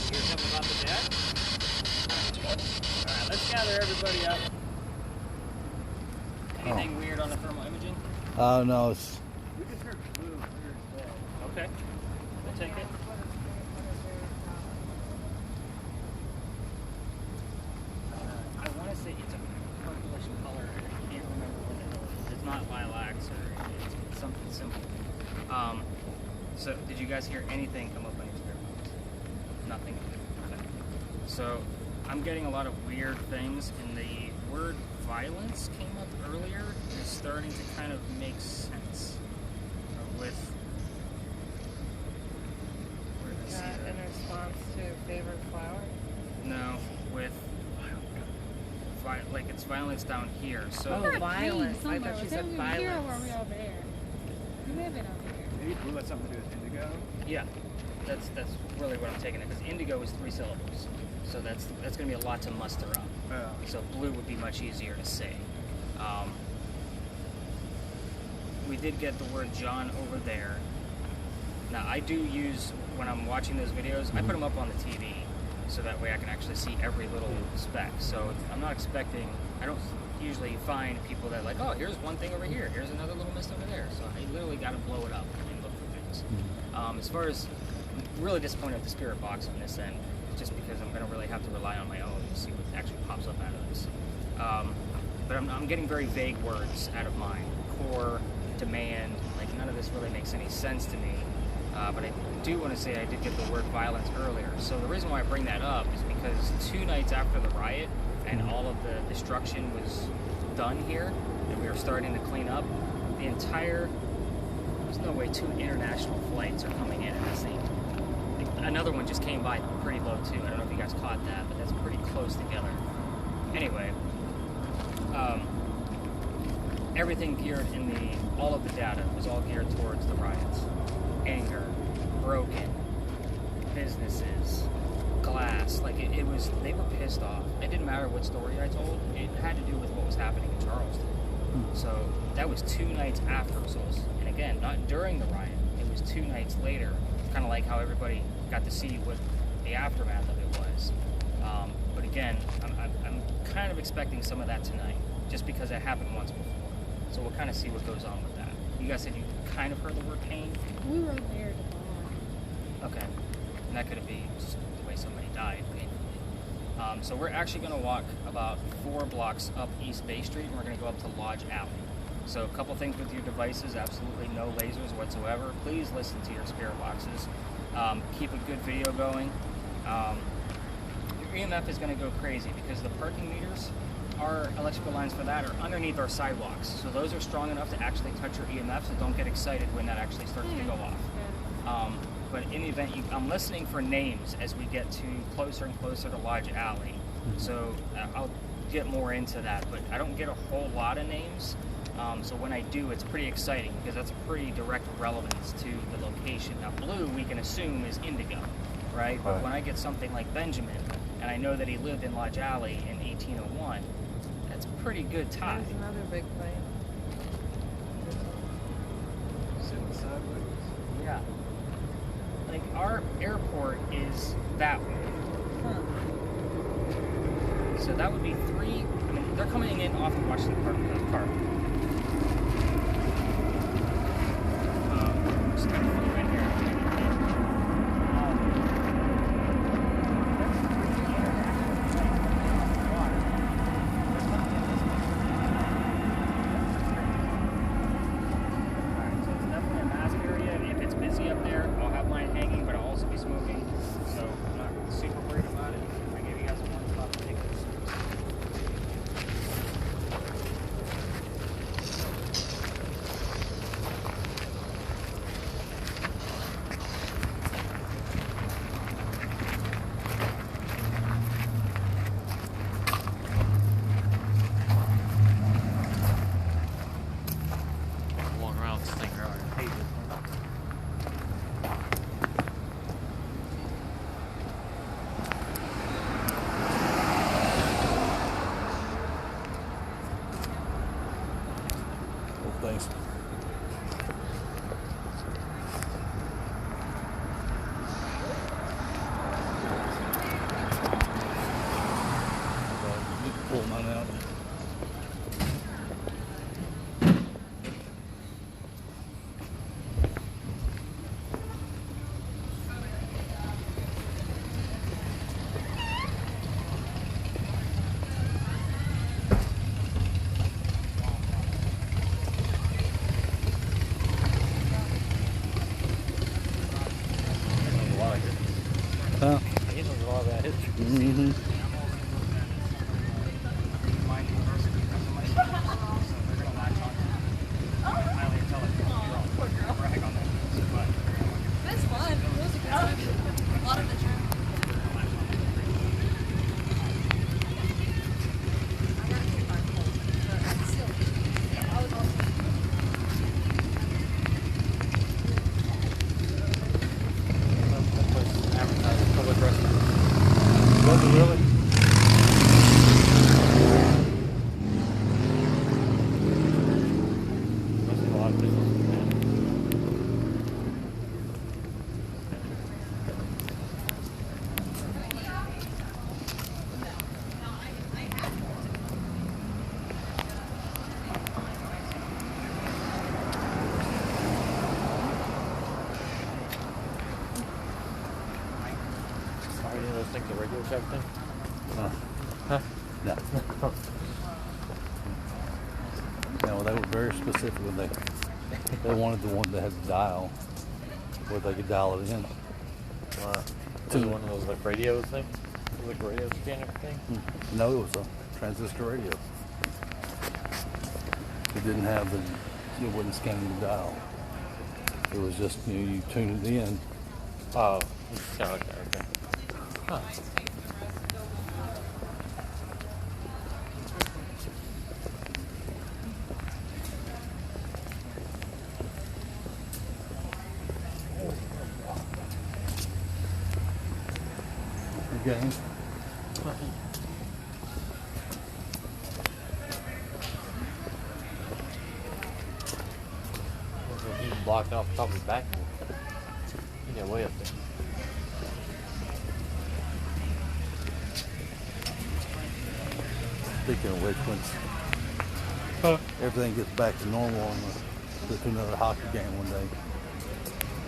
Hear something about the dad? Alright, let's gather everybody up. Anything weird on the thermal imaging? No, it's. We just heard blue. Okay. We'll take it. I want to say it's a purplish color. I can't remember what it is. It's not lilacs or it's something simple. So did you guys hear anything come up on your spirit box? Nothing. Okay. So I'm getting a lot of weird things, and the word violence came up earlier and is starting to kind of make sense with. Where did I see that? In response to favorite flower? No, with like it's violence down here. So Oh, violence. I thought she said Here or violence. were we over there? We may have been over here. Maybe blue had something to do with indigo. yeah, that's really what I'm taking it, because indigo is 3 syllables, so that's going to be a lot to muster up. Oh. So blue would be much easier to say. We did get the word John over there. Now I do use, when I'm watching those videos, I put them up on the TV, so that way I can actually see every little speck. So I'm not expecting, I don't usually find people that are like, oh, here's one thing over here, here's another little mist over there. So I literally got to blow it up and look for things. As far as, I'm really disappointed with the spirit box on this end, just because I'm going to really have to rely on my own to see what actually pops up out of this. But I'm getting very vague words out of mine. Core, demand, like none of this really makes any sense to me. But I do want to say I did get the word violence earlier. So the reason why I bring that up is because 2 nights after the riot and all of the destruction was done here, and we were starting to clean up, the entire, there's no way 2 international flights are coming in the same. Another one just came by pretty low too. I don't know if you guys caught that, but that's pretty close together. Anyway, everything geared in all of the data was all geared towards the riots. Anger, broken, businesses, glass, like it was, they were pissed off. It didn't matter what story I told, it had to do with what was happening in Charleston. So that was 2 nights after Souls. And again, not during the riot, it was 2 nights later, kind of like how everybody got to see what the aftermath of it was. But again, I'm kind of expecting some of that tonight, just because it happened once before. So we'll kind of see what goes on with that. You guys said you kind of heard the word pain. We were over there at the bar. Okay. And that could be just the way somebody died, painfully. So we're actually going to walk about 4 blocks up East Bay Street, and we're going to go up to Lodge Alley. So a couple things with your devices, absolutely no lasers whatsoever. Please listen to your spirit boxes. Keep a good video going. Your EMF is going to go crazy because the parking meters, our electrical lines for that are underneath our sidewalks. So those are strong enough to actually touch your EMF, so don't get excited when that actually starts to go off. But in the event, I'm listening for names as we get to closer and closer to Lodge Alley. So I'll get more into that, but I don't get a whole lot of names. So when I do, it's pretty exciting because that's a pretty direct relevance to the location. Now, blue, we can assume, is indigo, right? But when I get something like Benjamin, and I know that he lived in Lodge Alley in 1801, that's pretty good tie. There's another big plane. Sitting sideways. Yeah. Like, our airport is that way. So that would be 3, I mean, they're coming in off of Washington Park. Just kind of right here. So it's definitely a mask area. If it's busy up there, I'll have mine hanging, but I'll also be smoking. So I'm not super worried about it. I gave you guys a one spot to take this. Walking around with this thing around. I hate this. Oh, thanks. You can pull mine out. There's a lot of it. Huh? He knows a lot of that history. Mm-hmm. That's fun. It was a good time. A lot of the trip. I got to my phone, but still. I was also That place is advertised as public restroom. Was it really? Must be a lot of business, man. Are you those things a radio shack thing? Huh? No. No, they were very specific when they wanted the one that had the dial where they could dial it in. Was it one of those like radio thing? Like a radio scanner thing? No, it was a transistor radio. It didn't have the, it wasn't scanning the dial. It was just, you tune it in. Oh, it's kind of like that, okay. Huh. Okay. He's blocked off the top of his back. He got way up there. Speaking of which, once everything gets back to normal on to another hockey game one day.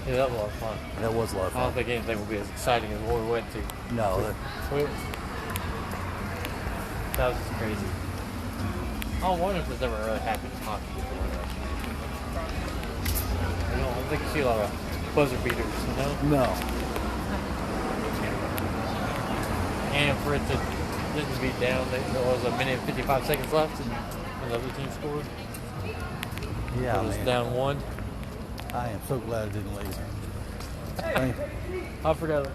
Yeah, that was a lot of fun. That was a lot of I don't fun. think anything will be as exciting as what we went to. No, That was just crazy. I wonder if it's ever really happened in hockey before. I don't think you see a lot of buzzer beaters, you know? no. And for it to didn't be down, there was a minute and 55 seconds left, and the other team scored. Yeah, It was man. down 1. I am so glad it didn't leave. I forgot.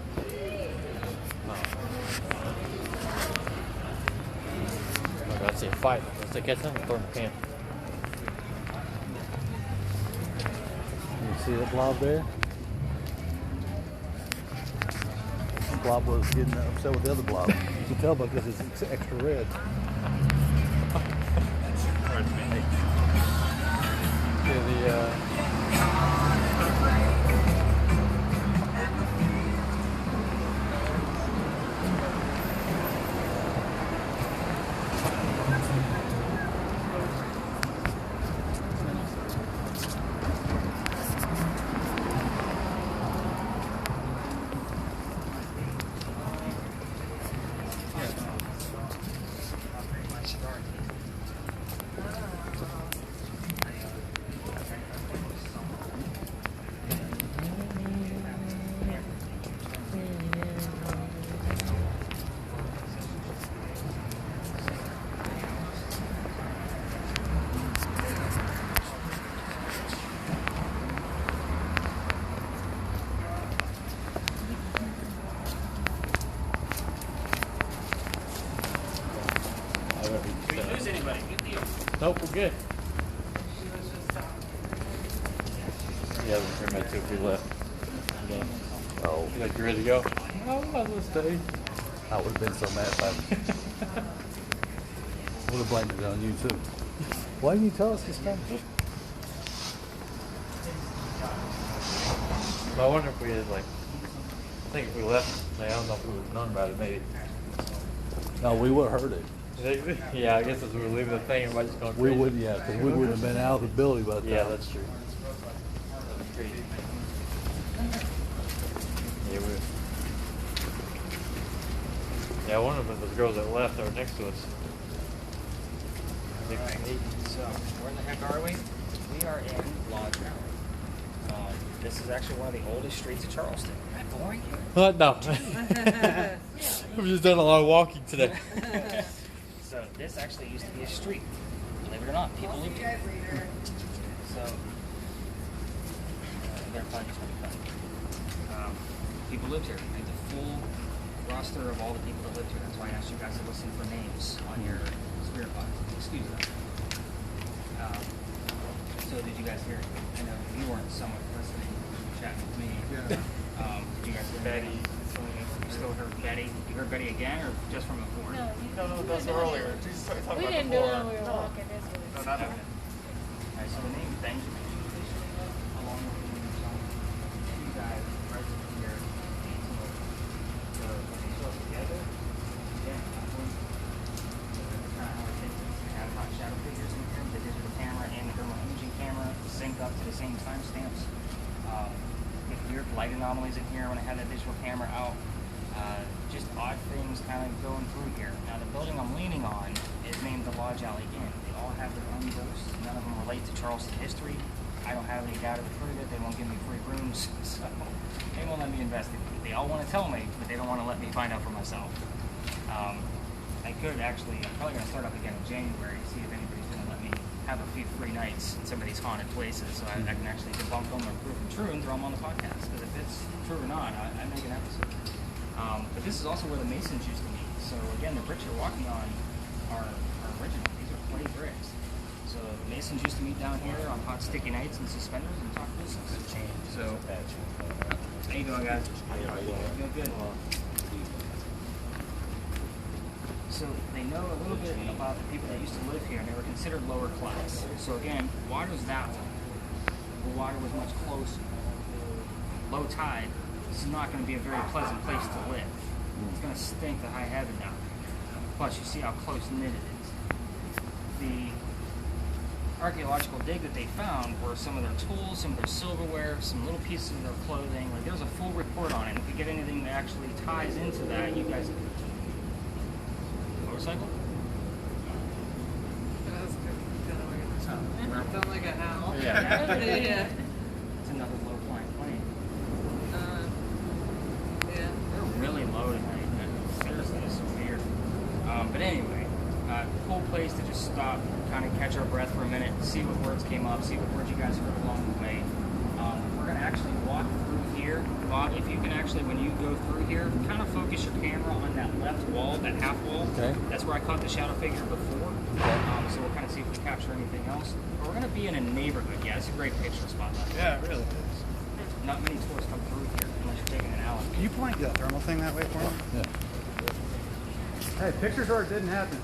I see a fight. Let's take catch them and throw them in the can. You see that blob there? The blob was getting upset with the other blob. You can tell because it's extra red. Yeah, Nope, we're good. Yeah, we pretty much if we left. Yeah. Oh, You like, you ready to go? Oh, I might as well stay. I would have been so mad if I would have blamed it on you too. Why didn't you tell us this time? But I wonder if we had I think if we left, I don't know if we would have known about it maybe. No, we would have heard it. Yeah, I guess as we were leaving the thing, everybody just going We crazy. would, yeah, because we wouldn't have been out of the building by the time. Yeah, that's true. That's crazy. Yeah, yeah, one of them, those girls that left are next to us. I think So, where in the heck are we? We are in Lodge Alley. This is actually one of the oldest streets of Charleston. Isn't that boring? What? No. We've just done a lot of walking today. So this actually used to be a street. Believe it or not, people lived here. So they're probably just gonna be fun. People lived here. Made the full roster of all the people that lived here. That's why I asked you guys to listen for names on your spirit box. Excuse me. So did you guys hear? I know you weren't somewhat listening, chatting with me. Yeah. Did you guys hear Betty? You still heard Betty? You heard Betty again, or just from before? No, That's earlier. we didn't do it when we were walking this way. No, not Okay. Alright, so the name Benjamin, along with two guys resident here, so when they show up together, yeah, that's kind of how I think we have hot shadow figures in here. The digital camera and the thermal imaging camera sync up to the same timestamps. With weird light anomalies in here when I had that digital camera out. Just odd things kind of going through here. Now the building I'm leaning on is named the Lodge Alley Inn. They all have their own ghosts. None of them relate to Charleston history. I don't have any data to prove it. They won't give me free rooms, so they won't let me investigate. They all want to tell me, but they don't want to let me find out for myself. I could actually, I'm probably going to start up again in January, see if anybody's going to let me have a few free nights in some of these haunted places, so I can actually debunk them or prove them true and throw them on the podcast. Because if it's true or not, I make an episode. But this is also where the Masons used to meet. So again, the bricks you're walking on are original. These are clay bricks. So the Masons used to meet down here on hot, sticky nights and suspenders and talk business. So, how you doing, guys? Good. So they know a little bit about the people that used to live here, and they were considered lower class. So again, water's that way. The water was much closer. Low tide, this is not going to be a very pleasant place to live. It's going to stink to high heaven down there. Plus, you see how close knit it is. The archaeological dig that they found were some of their tools, some of their silverware, some little pieces of their clothing. Like there's a full report on it. If we get anything that actually ties into that, you guys. Motorcycle? That's good. Sounds like a howl. Yeah. Yeah. It's another low flying plane. Yeah. They're really low tonight. Seriously, this is weird. But anyway, cool place to just stop, kind of catch our breath for a minute, see what words came up, see what words you guys heard along the way. We're going to actually walk through here. Bob, if you can actually, when you go through here, kind of focus your camera on that left wall, that half wall. Okay. That's where I caught the shadow figure before. So we'll kind of see if we capture anything else. But we're going to be in a neighborhood. Yeah, it's a great picture spot. Yeah, it really is. Not many tourists come through here unless you're taking an alley. Can you point the thermal thing that way for me? Yeah. Hey, picture tour didn't happen.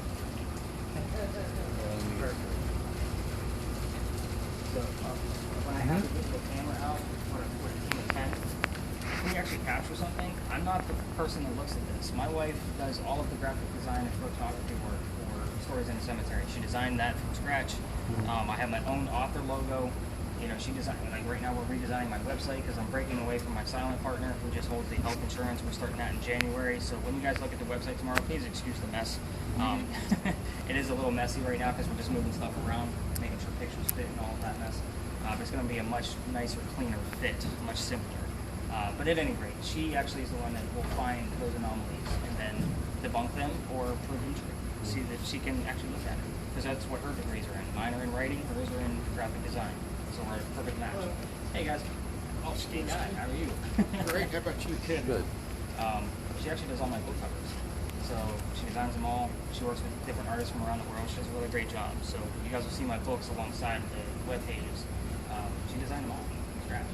So when I have the digital camera out for a 10, can you actually capture something? I'm not the person that looks at this. My wife does all of the graphic design and photography work for Stories in the Cemetery. She designed that from scratch. I have my own author logo. You know, she designed, like right now we're redesigning my website because I'm breaking away from my silent partner who just holds the health insurance. We're starting that in January. So when you guys look at the website tomorrow, please excuse the mess. It is a little messy right now because we're just moving stuff around, making sure pictures fit and all of that mess. But it's going to be a much nicer, cleaner fit, much simpler. But at any rate, she actually is the one that will find those anomalies and then debunk them or prove injury. See that she can actually look at it because that's what her degrees are in. Mine are in writing, hers are in graphic design. So we're a perfect match. Hey guys. Oh, ski guy. How are you? Great. How about you, kid? Good. She actually does all my book covers. So she designs them all. She works with different artists from around the world. She does a really great job. So you guys will see my books alongside the web pages. She designed them all from scratch.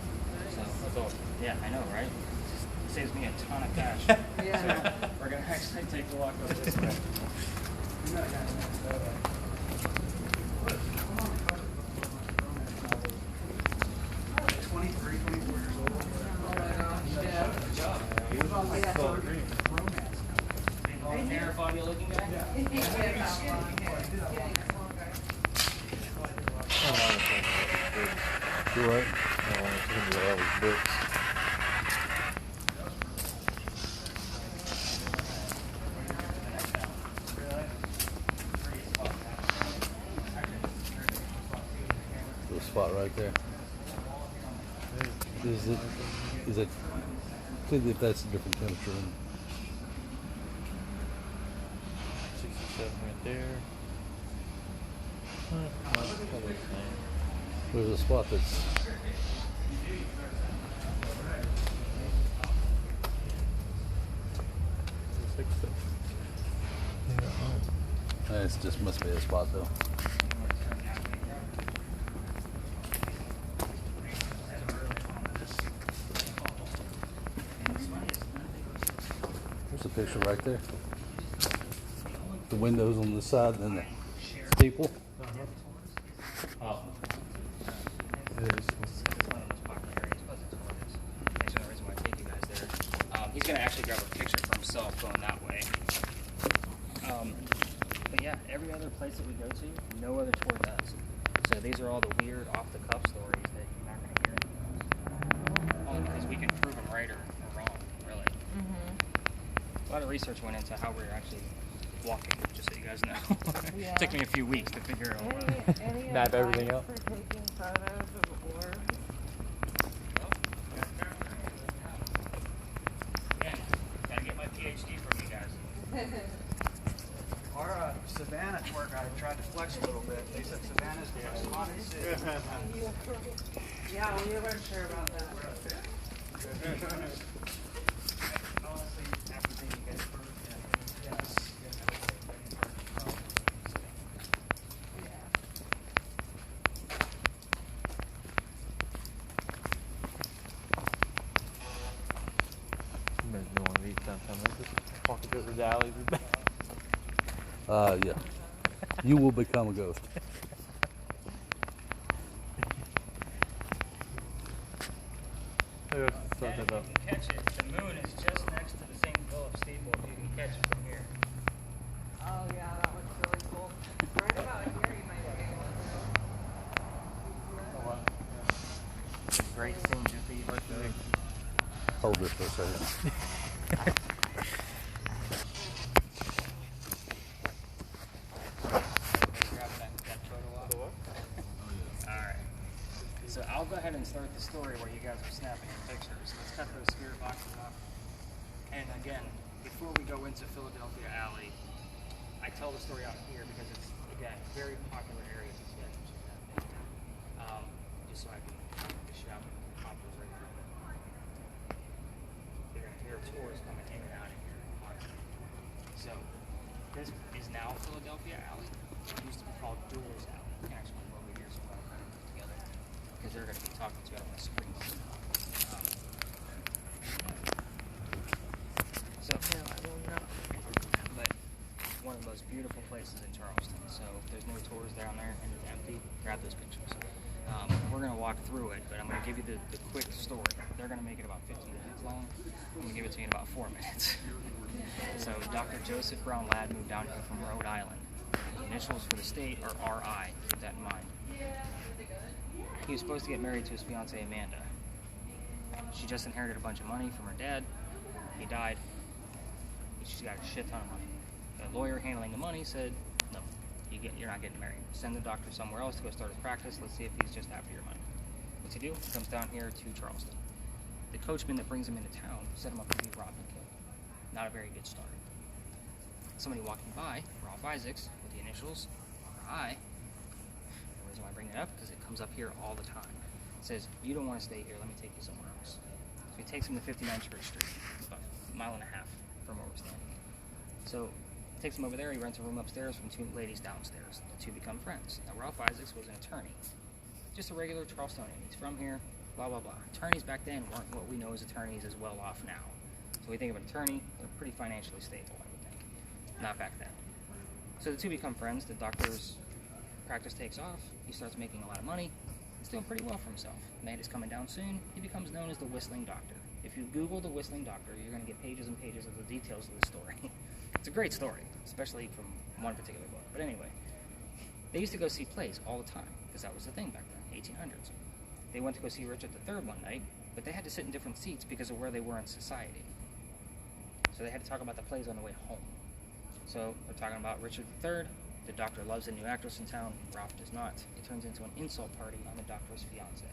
So that's awesome. Yeah, I know, right? It saves me a ton of cash. Yeah. So we're gonna actually take a walk over this way. 23, 24 years old. Oh my gosh, yeah. He was on like Yeah. romance. Big long hair, Fabio looking guy? You're right. All these books. The spot right there. Is it, see if that's a different temperature. 67 right there. Probably the same. There's a spot that's, it just must be a spot though. There's a picture right there. The windows on the side and the steeple. Oh. It is. It's one of the most popular areas, plus it's gorgeous. That's the reason why I take you guys there. He's going to actually grab a picture for himself going that way. But yeah, every other place that we go to, no other tour does. So these are all the weird off-the-cuff stories that you're not going to hear anywhere else. Only because we can prove them right or wrong, really. A lot of research went into how we were actually walking, just so you guys know. Yeah. It took me a few weeks to figure it all out. Any Map everything advice out. for taking photos of orbs? Again, gotta get my PhD from you guys. Our Savannah tour guide tried to flex a little bit. They said Savannah's the most haunted city. Yeah, we weren't sure about that. Honestly, after being you guys approved, yes. I'm gonna do one of these sometime. Just walking through the alleys and back. Yeah. You will become a ghost. There's something And about. if you can catch it, the moon is just next to the St. Philip steeple. If you can catch it from here. Oh yeah, that looks really cool. Right about here you might be able to. great seeing Jeffy work through. Hold this for a second. Alright. So I'll go ahead and start the story where you guys are snapping your pictures. Let's cut those spirit boxes off. And again, before we go into Philadelphia Alley, I tell the story out here because it's, again, very popular area to get. Just so I can shout poppers right here. You're going to hear tours coming in and out of here. So, this is now Philadelphia Alley. It used to be called Doors Alley. You can actually go over here so we'll kind of put it together. Because they're going to be talking to you on the screen. So, but one of the most beautiful places in Charleston. So if there's no tours down there and it's empty, grab those pictures. We're going to walk through it, but I'm going to give you the quick story. They're going to make it about 15 minutes long. I'm going to give it to you in about 4 minutes. So Dr. Joseph Brown Ladd moved down here from Rhode Island. The initials for the state are RI. Keep that in mind. He was supposed to get married to his fiancée Amanda. She just inherited a bunch of money from her dad. He died. She's got a shit ton of money. The lawyer handling the money said, no, you're not getting married. Send the doctor somewhere else to go start his practice. Let's see if he's just after your money. What's he do? He comes down here to Charleston. The coachman that brings him into town set him up to be robbed and killed. Not a very good start. Somebody walking by, Ralph Isaacs, with the initials RI. The reason why I bring it up, because it comes up here all the time. It says, you don't want to stay here, let me take you somewhere else. So he takes him to 59th Church Street. It's about a mile and a half from where we're standing. So takes him over there. He rents a room upstairs from two ladies downstairs. The two become friends. Now, Ralph Isaacs was an attorney, just a regular Charlestonian. He's from here, blah, blah, blah. Attorneys back then weren't what we know as attorneys as well off now. So we think of an attorney, they're pretty financially stable, I would think. Not back then. So the two become friends. The doctor's practice takes off. He starts making a lot of money. He's doing pretty well for himself. Amanda's coming down soon. He becomes known as the Whistling Doctor. If you Google the Whistling Doctor, you're going to get pages and pages of the details of the story. It's a great story, especially from one particular book. But anyway, they used to go see plays all the time, because that was the thing back then, 1800s. They went to go see Richard III one night, but they had to sit in different seats because of where they were in society. So they had to talk about the plays on the way home. So they're talking about Richard III. The doctor loves a new actress in town. Ralph does not. It turns into an insult party on the doctor's fiancée.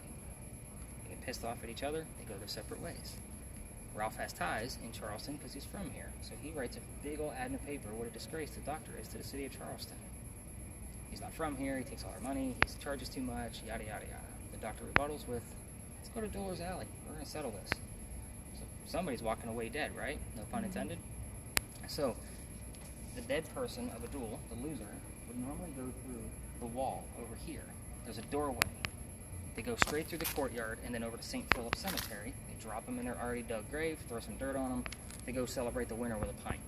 They get pissed off at each other. They go their separate ways. Ralph has ties in Charleston because he's from here. So he writes a big old ad in the paper what a disgrace the doctor is to the city of Charleston. He's not from here. He takes all our money. He charges too much. Yada, yada, yada. The doctor rebuttals with, let's go to Doors Alley. We're going to settle this. So somebody's walking away dead, right? No pun intended. So the dead person of a duel, the loser, would normally go through the wall over here. There's a doorway. They go straight through the courtyard and then over to St. Philip's Cemetery. They drop them in their already dug grave, throw some dirt on them. They go celebrate the winter with a pint.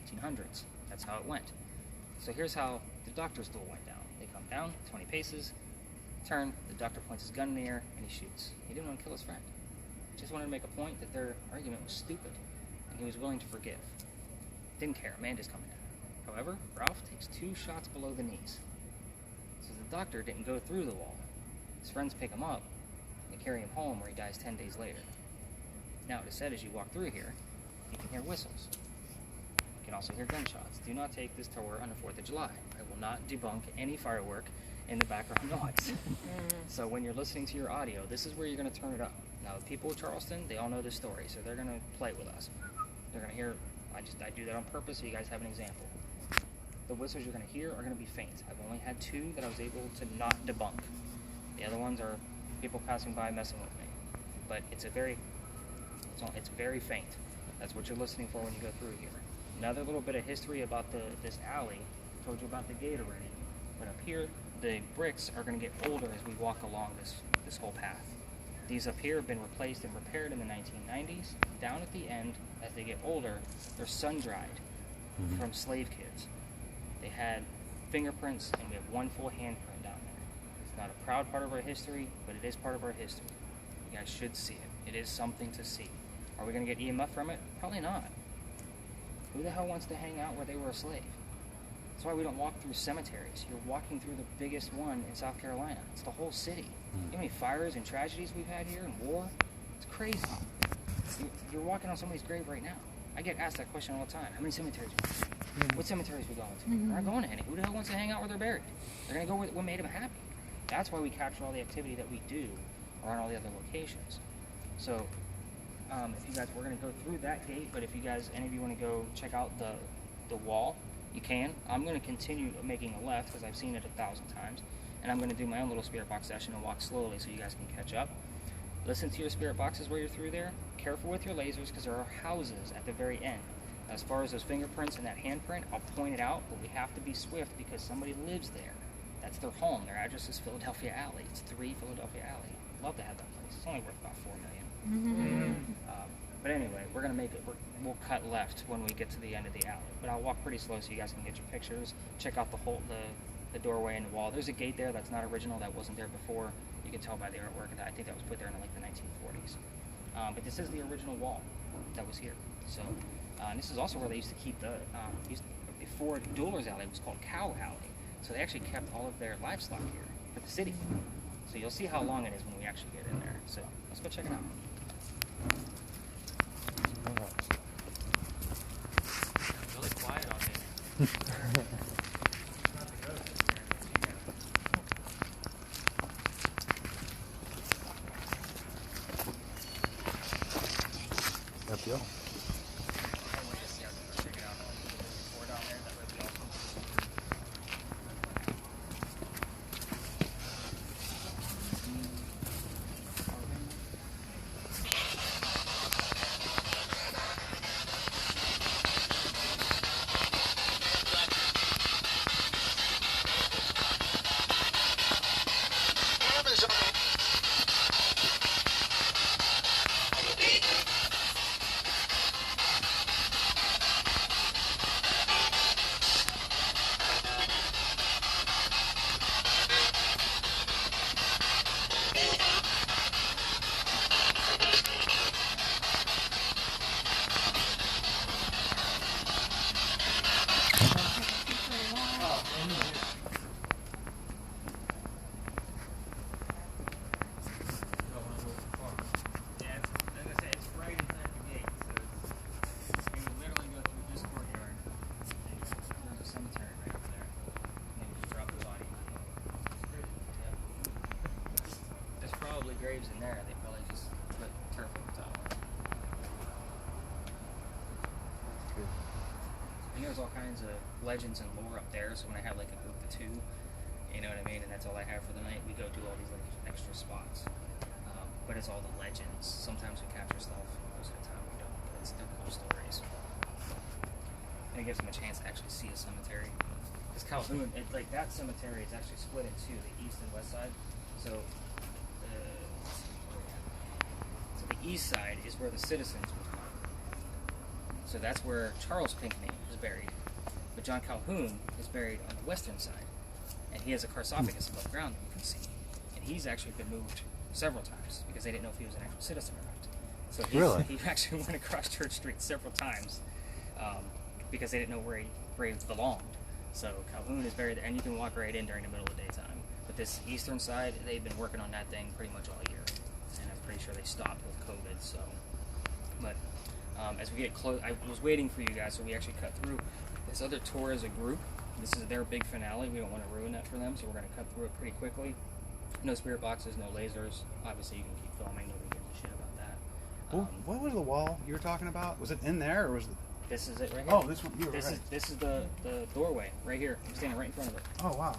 1800s. That's how it went. So here's how the doctor's duel went down. They come down 20 paces, turn, the doctor points his gun in the air, and he shoots. He didn't want to kill his friend. He just wanted to make a point that their argument was stupid, and he was willing to forgive. Didn't care. Amanda's coming down. However, Ralph takes 2 shots below the knees. So the doctor didn't go through the wall. His friends pick him up and carry him home where he dies 10 days later. Now, it is said as you walk through here, you can hear whistles. You can also hear gunshots. Do not take this tour on the 4th of July. I will not debunk any firework in the background noise. So when you're listening to your audio, this is where you're going to turn it up. Now, the people of Charleston, they all know this story, so they're going to play with us. They're going to hear, I do that on purpose so you guys have an example. The whistles you're going to hear are going to be faint. I've only had 2 that I was able to not debunk. The other ones are people passing by messing with me. But it's very faint. That's what you're listening for when you go through here. Another little bit of history about this alley. I told you about the gate already. But up here, the bricks are going to get older as we walk along this whole path. These up here have been replaced and repaired in the 1990s. Down at the end, as they get older, they're sun-dried from slave kids. They had fingerprints, and we have 1 full handprint down there. It's not a proud part of our history, but it is part of our history. You guys should see it. It is something to see. Are we going to get EMF from it? Probably not. Who the hell wants to hang out where they were a slave? That's why we don't walk through cemeteries. You're walking through the biggest one in South Carolina. It's the whole city. You know how many fires and tragedies we've had here and war? It's crazy. You're walking on somebody's grave right now. I get asked that question all the time. How many cemeteries? What cemeteries we going to? We're not going to any. Who the hell wants to hang out where they're buried? They're going to go where what made them happy. That's why we capture all the activity that we do around all the other locations. So, if you guys, we're going to go through that gate, but if you guys, any of you want to go check out the wall, you can. I'm going to continue making a left because I've seen it 1,000 times, and I'm going to do my own little spirit box session and walk slowly so you guys can catch up. Listen to your spirit boxes while you're through there. Careful with your lasers because there are houses at the very end. As far as those fingerprints and that handprint, I'll point it out, but we have to be swift because somebody lives there. That's their home. Their address is Philadelphia Alley. It's 3 Philadelphia Alley. Love to have that place. It's only worth about $4 million. But anyway, we're gonna make it. We'll cut left when we get to the end of the alley. But I'll walk pretty slow so you guys can get your pictures. Check out the doorway and the wall. There's a gate there that's not original. That wasn't there before. You can tell by the artwork. I think that was put there in like the 1940s. But this is the original wall that was here. So and this is also where they used to keep before Dueler's Alley was called Cow Alley. So they actually kept all of their livestock here for the city. So you'll see how long it is when we actually get in there. So let's go check it out. Really quiet on me. Up to y'all. Graves in there, they probably just put turf on top. And there's all kinds of legends and lore up there, so when I have like a group of 2, you know what I mean, and that's all I have for the night, we go do all these like extra spots. But it's all the legends. Sometimes we capture stuff, most of the time we don't, but they're cool stories. And it gives them a chance to actually see a cemetery. Because Calhoun, like that cemetery is actually split in 2, the east and west side. So the east side is where the citizens would come. So that's where Charles Pinckney is buried. But John Calhoun is buried on the western side. And he has a sarcophagus above ground that you can see. And he's actually been moved several times because they didn't know if he was an actual citizen or not. So he actually went across Church Street several times because they didn't know where he belonged. So Calhoun is buried there, and you can walk right in during the middle of the daytime. But this eastern side, they've been working on that thing pretty much all year. And I'm pretty sure they stopped with COVID, so. But as we get close, I was waiting for you guys, so we actually cut through this other tour as a group. This is their big finale. We don't want to ruin that for them, so we're going to cut through it pretty quickly. No spirit boxes, no lasers. Obviously, you can keep filming. Nobody gives a shit about that. What was the wall you were talking about? Was it in there, or was it? This is it right here. Oh, this one. You were right. This is the doorway right here. I'm standing right in front of it. Oh, wow.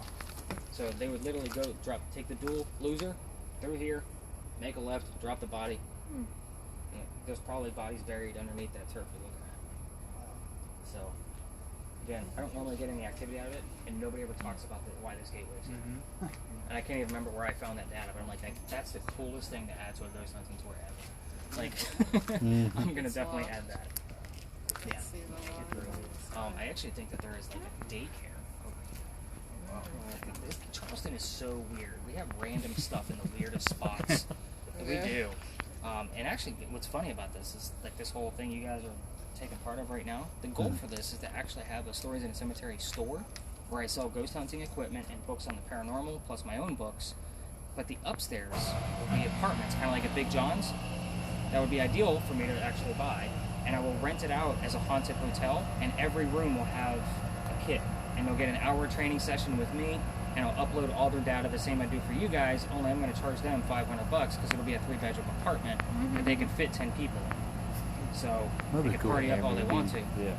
So they would literally go take the dual loser through here, make a left, drop the body. You know, there's probably bodies buried underneath that turf you're looking at. So again, I don't normally get any activity out of it, and nobody ever talks about why this gateway is here. And I can't even remember where I found that data, but I'm like, that's the coolest thing to add to a ghost hunting tour ever. Like, I'm gonna definitely add that. Yeah. I actually think that there is like a daycare over here. Charleston is so weird. We have random stuff in the weirdest spots that we do. And actually, what's funny about this is like this whole thing you guys are taking part of right now. The goal for this is to actually have a Stories in a Cemetery store where I sell ghost hunting equipment and books on the paranormal, plus my own books. But the upstairs will be apartments, kind of like a Big John's. That would be ideal for me to actually buy. And I will rent it out as a haunted hotel, and every room will have a kit. And they'll get an hour training session with me, and I'll upload all their data the same I do for you guys, only I'm going to charge them $500 because it'll be a 3-bedroom apartment that they can fit 10 people in. So they can party up all they want to. Yeah.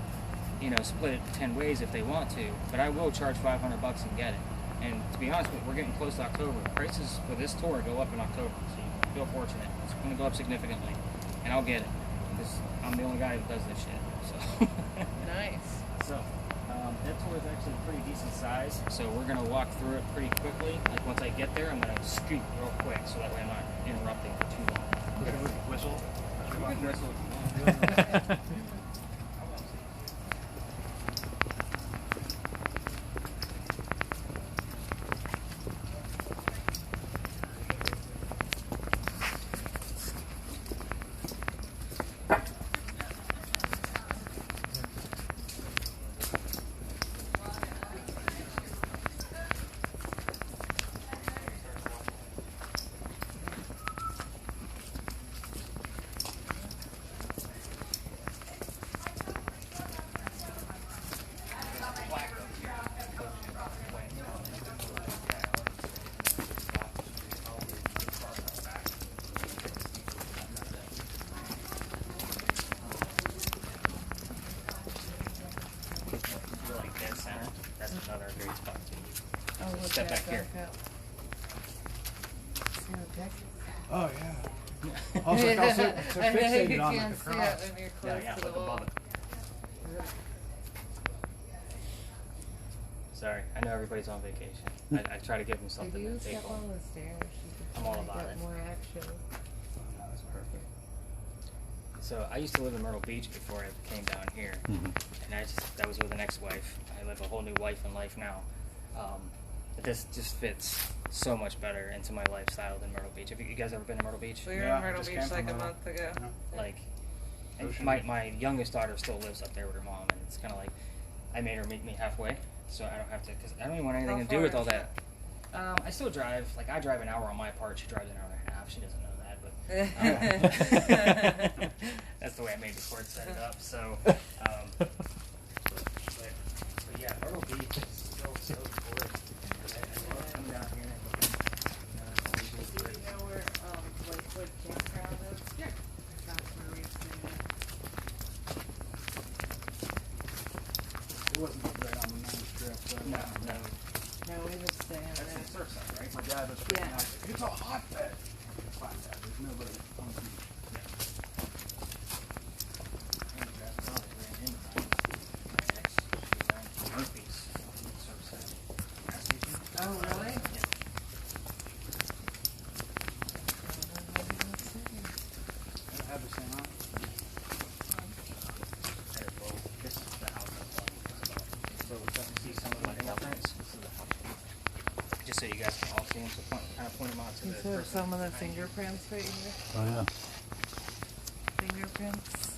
You know, split it 10 ways if they want to, but I will charge $500 and get it. And to be honest with you, we're getting close to October. Prices for this tour go up in October, so you feel fortunate. It's going to go up significantly, and I'll get it because I'm the only guy who does this shit. So. Nice. So that tour is actually a pretty decent size, so we're going to walk through it pretty quickly. Like once I get there, I'm going to scoot real quick so that way I'm not interrupting for too long. Whistle. You can whistle if you want. That's another great spot too. Oh, look Step at back here. See what Texas? Oh yeah. I was like, I was so fixated You on can't the see it cross. when you're close Yeah, to the look wall. above it. Sorry, I know everybody's on vacation. I try to give them If something you to take step home. on the stairs, you I'm can all probably about get it. more action. That's perfect. So I used to live in Myrtle Beach before I came down here, and that was with an ex-wife. I live a whole new life in life now. But this just fits so much better into my lifestyle than Myrtle Beach. Have you guys ever been to Myrtle Beach? We were Yeah, in Myrtle just Beach came like from a Myrtle. month ago. Like, Ocean. my youngest daughter still lives up there with her mom, and it's kind of like I made her meet me halfway, so I don't have to, because I don't even want anything How to do far with all is that. I still drive, like I drive an hour on my part, she drives an hour and a half. She doesn't know that, but that's the way I made the court set it up. So, but yeah, Myrtle Beach is so cool. I love coming down here and Do you know where Lakewood Campground is? Yeah. That's where we stayed. It wasn't right on the main strip. So No. No, we just stay in That's there. the Surfside, right? My dad was freaking Yeah. out. It's a hotbed. It's fine, Dad. There's nobody on the beach. And that's probably ran into my ex. She ran to Murphy's Surfside gas station. Oh, really? Yeah. I have the same eye. This is the house I'm talking about. So we can see some of my fingerprints. This is the house. Just so you guys can all see them, so kind of point them out to You the said person. some of the fingerprints right here. Oh yeah. Fingerprints.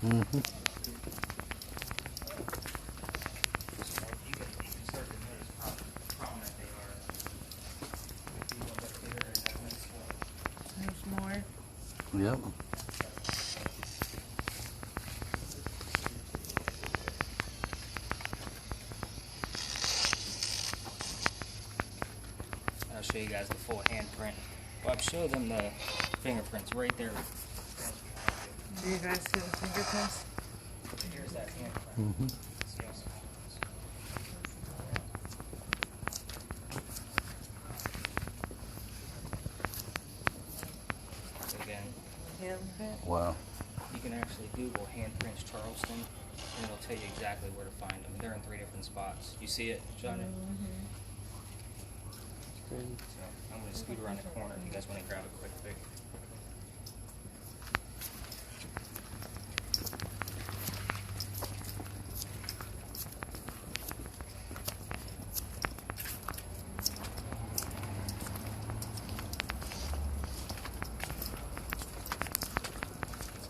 Mm-hmm. So you can start to notice how prominent they are. See a little bit bigger in that next one. There's more. Yep. I'll show you guys the full handprint. Well, I'll show them the fingerprints right there. Do you guys see the fingerprints? Here's that handprint. Mm-hmm. See how small it is. So again, Handprint? Wow. you can actually Google handprints Charleston, and it'll tell you exactly where to find them. They're in 3 different spots. You see it, Johnny? So I'm going to scoot around the corner if you guys want to grab a quick pic.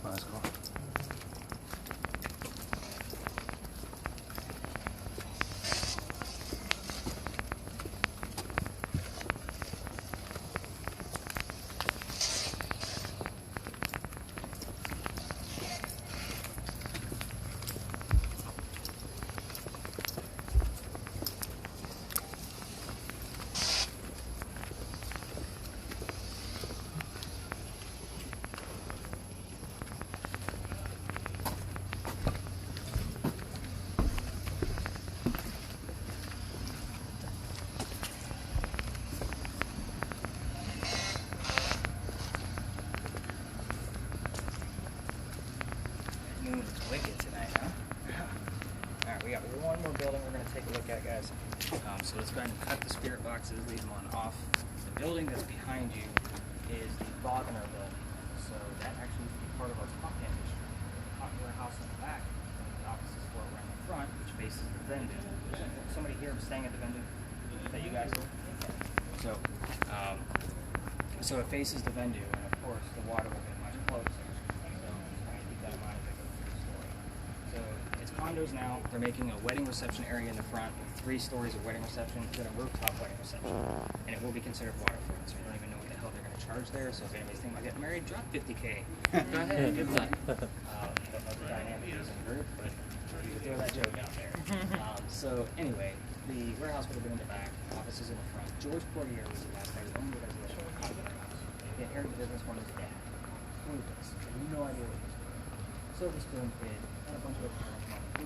Nice car. Wicked tonight, huh? Alright, we got one more building we're going to take a look at, guys. So let's go ahead and cut the spirit boxes, leave them on off. The building that's behind you is the Wagner building. So that actually used to be part of our cotton industry. Cotton warehouse in the back, and the offices floor right in the front, which faces the vendor. Somebody here staying at the vendor? Is that you guys? So, so it faces the vendor, and of course the water will get much closer. So just kind of keep that in mind as I go through the story. So it's condos now. They're making a wedding reception area in the front with 3 stories of wedding reception, then a rooftop wedding reception, and it will be considered waterfront. So you don't even know what the hell they're going to charge there. So if anybody's thinking about getting married, drop $50K. Go ahead, good luck. Don't know the dynamic is in the group, but you can throw that joke out there. So anyway, the warehouse would have been in the back, offices in the front. George Portier was the last guy who owned the residential cotton warehouse. He inherited the business from his dad. Clueless. Had no idea what he was doing. Silver spoon kid, and a bunch of other parents. I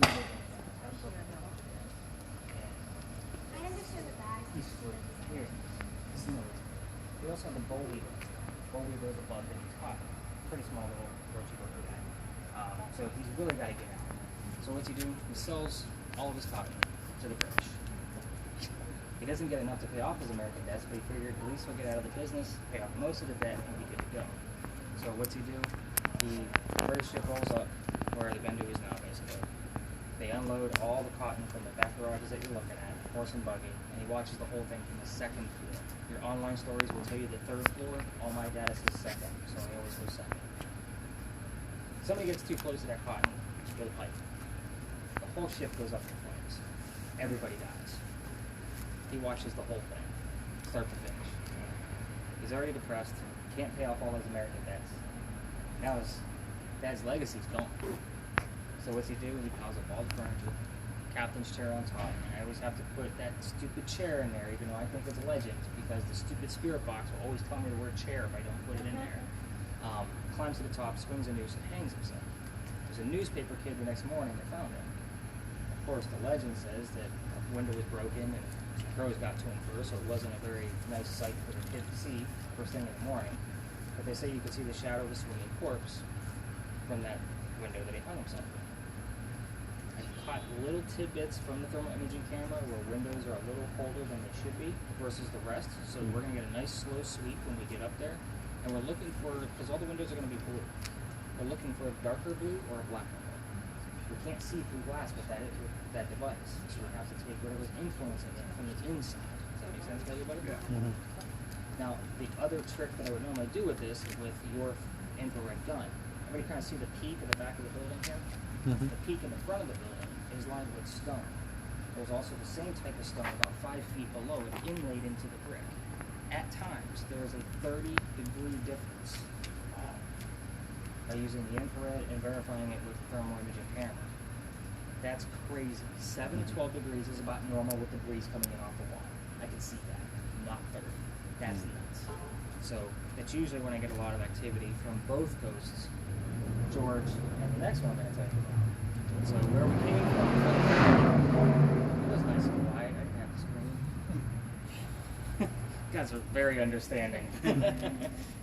understood the bags. He's free. Here. We also have the boll weaver. Boll weaver is a bug that he's caught. Pretty small little roachy worker guy. So he's really got to get out. So what's he do? He sells all of his cotton to the British. He doesn't get enough to pay off his American debts, but he figured at least he'll get out of the business, pay off most of the debt, and be good to go. So what's he do? The British ship rolls up where the Bendu is now, basically. They unload all the cotton from the back garages that you're looking at, horse and buggy, and he watches the whole thing from the 2nd floor. Your online stories will tell you the 3rd floor. All my data says 2nd, so I always go 2nd. Somebody gets too close to that cotton, with a pipe. The whole ship goes up in flames. Everybody dies. He watches the whole thing, start to finish. He's already depressed, can't pay off all his American debts. Now his dad's legacy's gone. So what's he do? He piles up all the furniture, captain's chair on top, and I always have to put that stupid chair in there, even though I think it's a legend, because the stupid spirit box will always tell me the word chair if I don't put it in there. Climbs to the top, swings a noose, and hangs himself. There's a newspaper kid the next morning that found him. Of course, the legend says that a window was broken and some crows got to him first, so it wasn't a very nice sight for the kid to see first thing in the morning. But they say you could see the shadow of a swinging corpse from that window that he hung himself in. I caught little tidbits from the thermal imaging camera where windows are a little colder than they should be versus the rest. So we're going to get a nice slow sweep when we get up there. And we're looking for, because all the windows are going to be blue, we're looking for a darker blue or a blacker blue. We can't see through glass with that device. So we have to take whatever's influencing it from the inside. Does that make sense to everybody? Yeah. Mm-hmm. Now, the other trick that I would normally do with this is with your infrared gun. Everybody kind of see the peak at the back of the building here? Mm-hmm. The peak in the front of the building is lined with stone. There's also the same type of stone about 5 feet below it inlaid into the brick. At times, there is a 30-degree difference by using the infrared and verifying it with thermal imaging camera. That's crazy. 7 to 12 degrees is about normal with the breeze coming in off the wall. I can see that, not 30. That's nuts. So that's usually when I get a lot of activity from both coasts, George and the next one I'm going to tell you about. So where we came from, it was nice and quiet. I didn't have to scream. You guys are very understanding.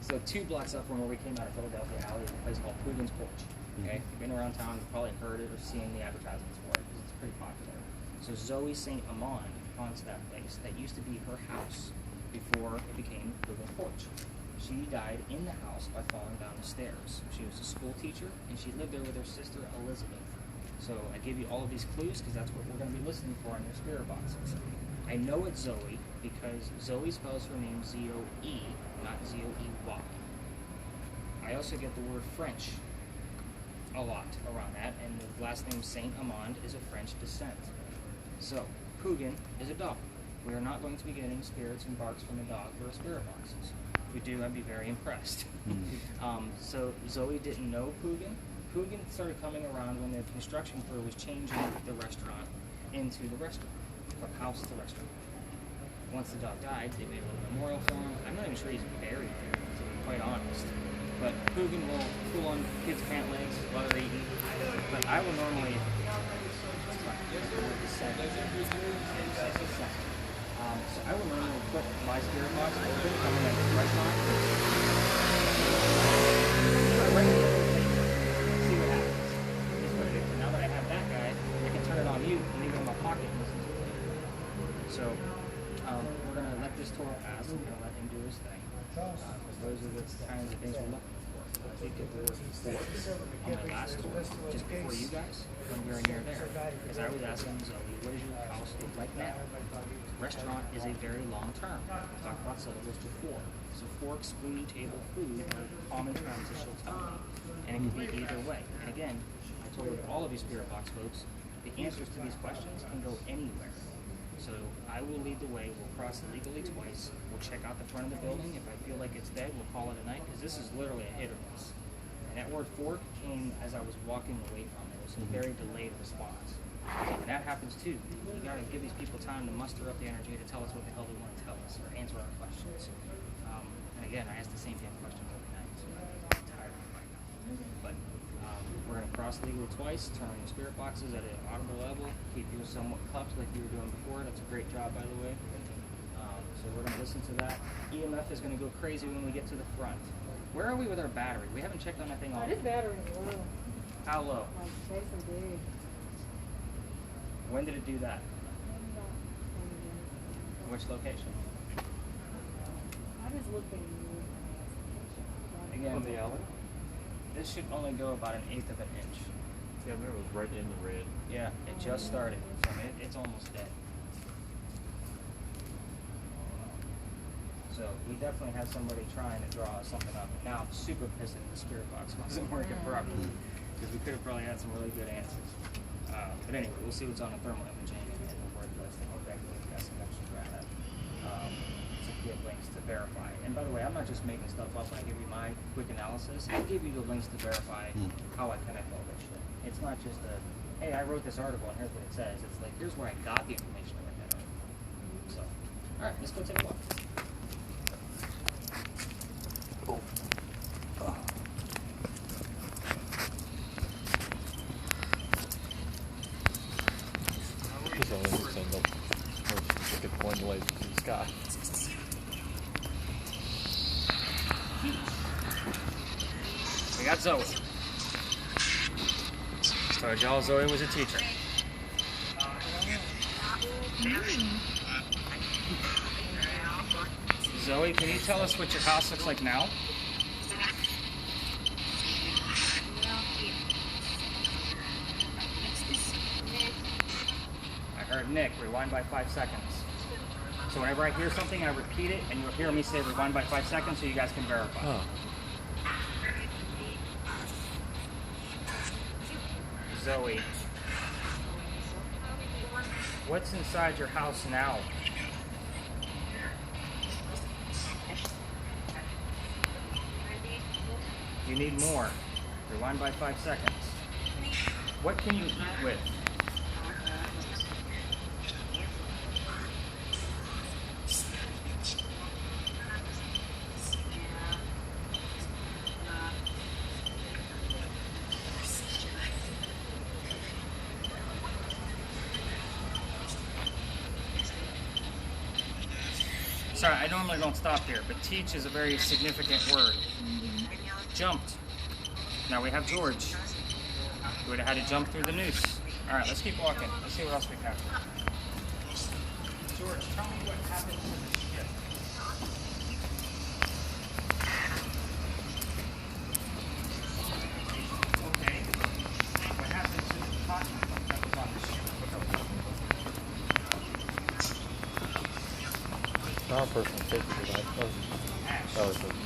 So 2 blocks up from where we came out of Philadelphia Alley is a place called Pugin's Porch. Okay, if you've been around town, you've probably heard it or seen the advertisements for it because it's pretty popular. So Zoe St. Amand haunts that place. That used to be her house before it became Pugin's Porch. She died in the house by falling down the stairs. She was a school teacher, and she lived there with her sister Elizabeth. So I give you all of these clues because that's what we're going to be listening for in your spirit boxes. I know it's Zoe because Zoe spells her name Z-O-E, not Z-O-E-Y. I also get the word French a lot around that, and the last name Saint Amand is of French descent. So, Pugin is a dog. We are not going to be getting spirits and barks from a dog for our spirit boxes. If we do, I'd be very impressed. So Zoe didn't know Pugin. Pugin started coming around when the construction crew was changing the restaurant into the restaurant, from house to restaurant. Once the dog died, they made a little memorial for him. I'm not even sure he's buried there, to be quite honest. But Pugin will pull on kids' pant legs while they're eating. But I will normally so I will normally put my spirit box open, coming at the right time. Right here. See what happens. him do his thing. Because those are the kinds of things we're looking for. I think it will work for on my last tour, just before you guys, when we were near there. Because I was asking Zoe, what does your house look like now? Restaurant is a very long term. We talked about syllables before. So fork, spoon, table, food are common terms that she'll tell me. And it can be either way. And again, I told all of you Spirit Box folks, the answers to these questions can go anywhere. So I will lead the way. We'll cross it legally twice. We'll check out the front of the building. If I feel like it's dead, we'll call it a night, because this is literally a hit or miss. And that word fork came as I was walking away from it. It was a very delayed response. And that happens too. You got to give these people time to muster up the energy to tell us what the hell they want to tell us or answer our questions. And again, I ask the same damn questions every night, so I'm tired of it right now. But we're going to cross legally twice, turn the spirit boxes at an audible level, keep you somewhat cupped like you were doing before. That's a great job, by the way. So we're going to listen to that. EMF is going to go crazy when we get to the front. Where are we with our battery? We haven't checked on that thing all. This battery's low. How low? Like, basically big. When did it do that? Which location? I just looked at you. Again, On the alley? this should only go about 1/8 of an inch. Yeah, I remember it was right in the red. Yeah, it just started. So I mean, it's almost dead. So we definitely had somebody trying to draw something up. Now I'm super pissed that the spirit box wasn't working properly, because we could have probably had some really good answers. But anyway, we'll see what's on the thermal imaging and the word list, and we'll regularly got some extra data to give links to verify. And by the way, I'm not just making stuff up when I give you my quick analysis. I'll give you the links to verify how I connect all this shit. It's not just a, hey, I wrote this article and here's what it says. It's like, here's where I got the information to write that article. So, all right, let's go take a walk. Just only send up or get point lights to the sky. We got Zoe. Told y'all Zoe was a teacher. Zoe, can you tell us what your house looks like now? I heard Nick, rewind by 5 seconds. So whenever I hear something, I repeat it, and you'll hear me say rewind by 5 seconds so you guys can verify. Oh. Zoe, what's inside your house now? You need more. Rewind by 5 seconds. What can you eat with? Sorry, I normally don't stop here, but teach is a very significant word. Jumped. Now we have George. We would have had to jump through the noose. All right, let's keep walking. Let's see what else we have. George, tell me what happened to the ship. Okay. What happened to the cotton that was on the ship? Not a personal safety device. That was another thing.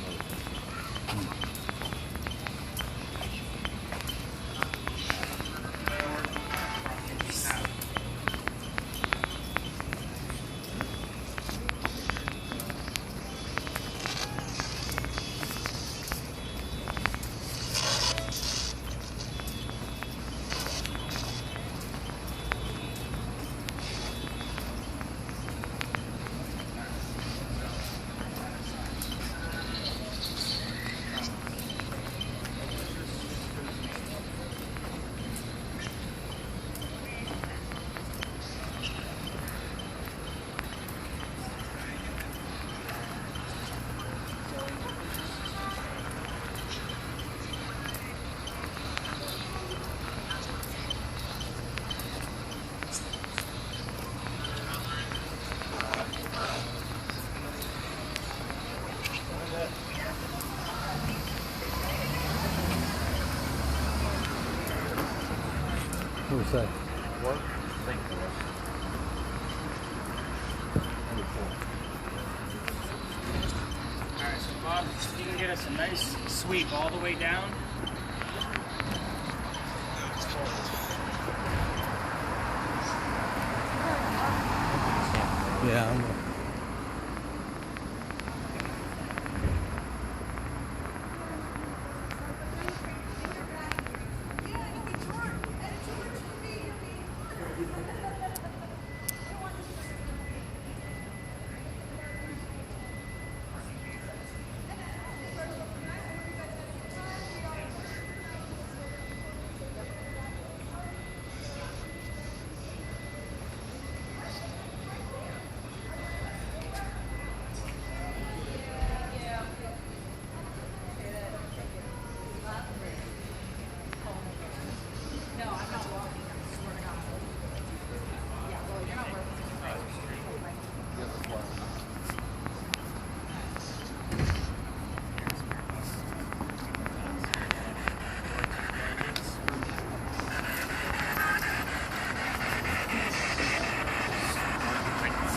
What do you say? Work? Think for us. Alright, so Bob, you can get us a nice sweep all the way down. Yeah, I'm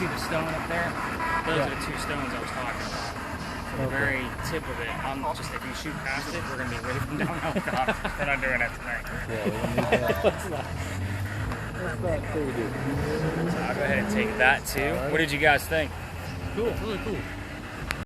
See the stone up there? Those are the two stones I was talking about. So the very tip of it, just if you shoot past it, we're going to be ready from down helicopter. We're not doing that tonight. Yeah, we need that. So I'll go ahead and take that too. What did you guys think? cool, really cool.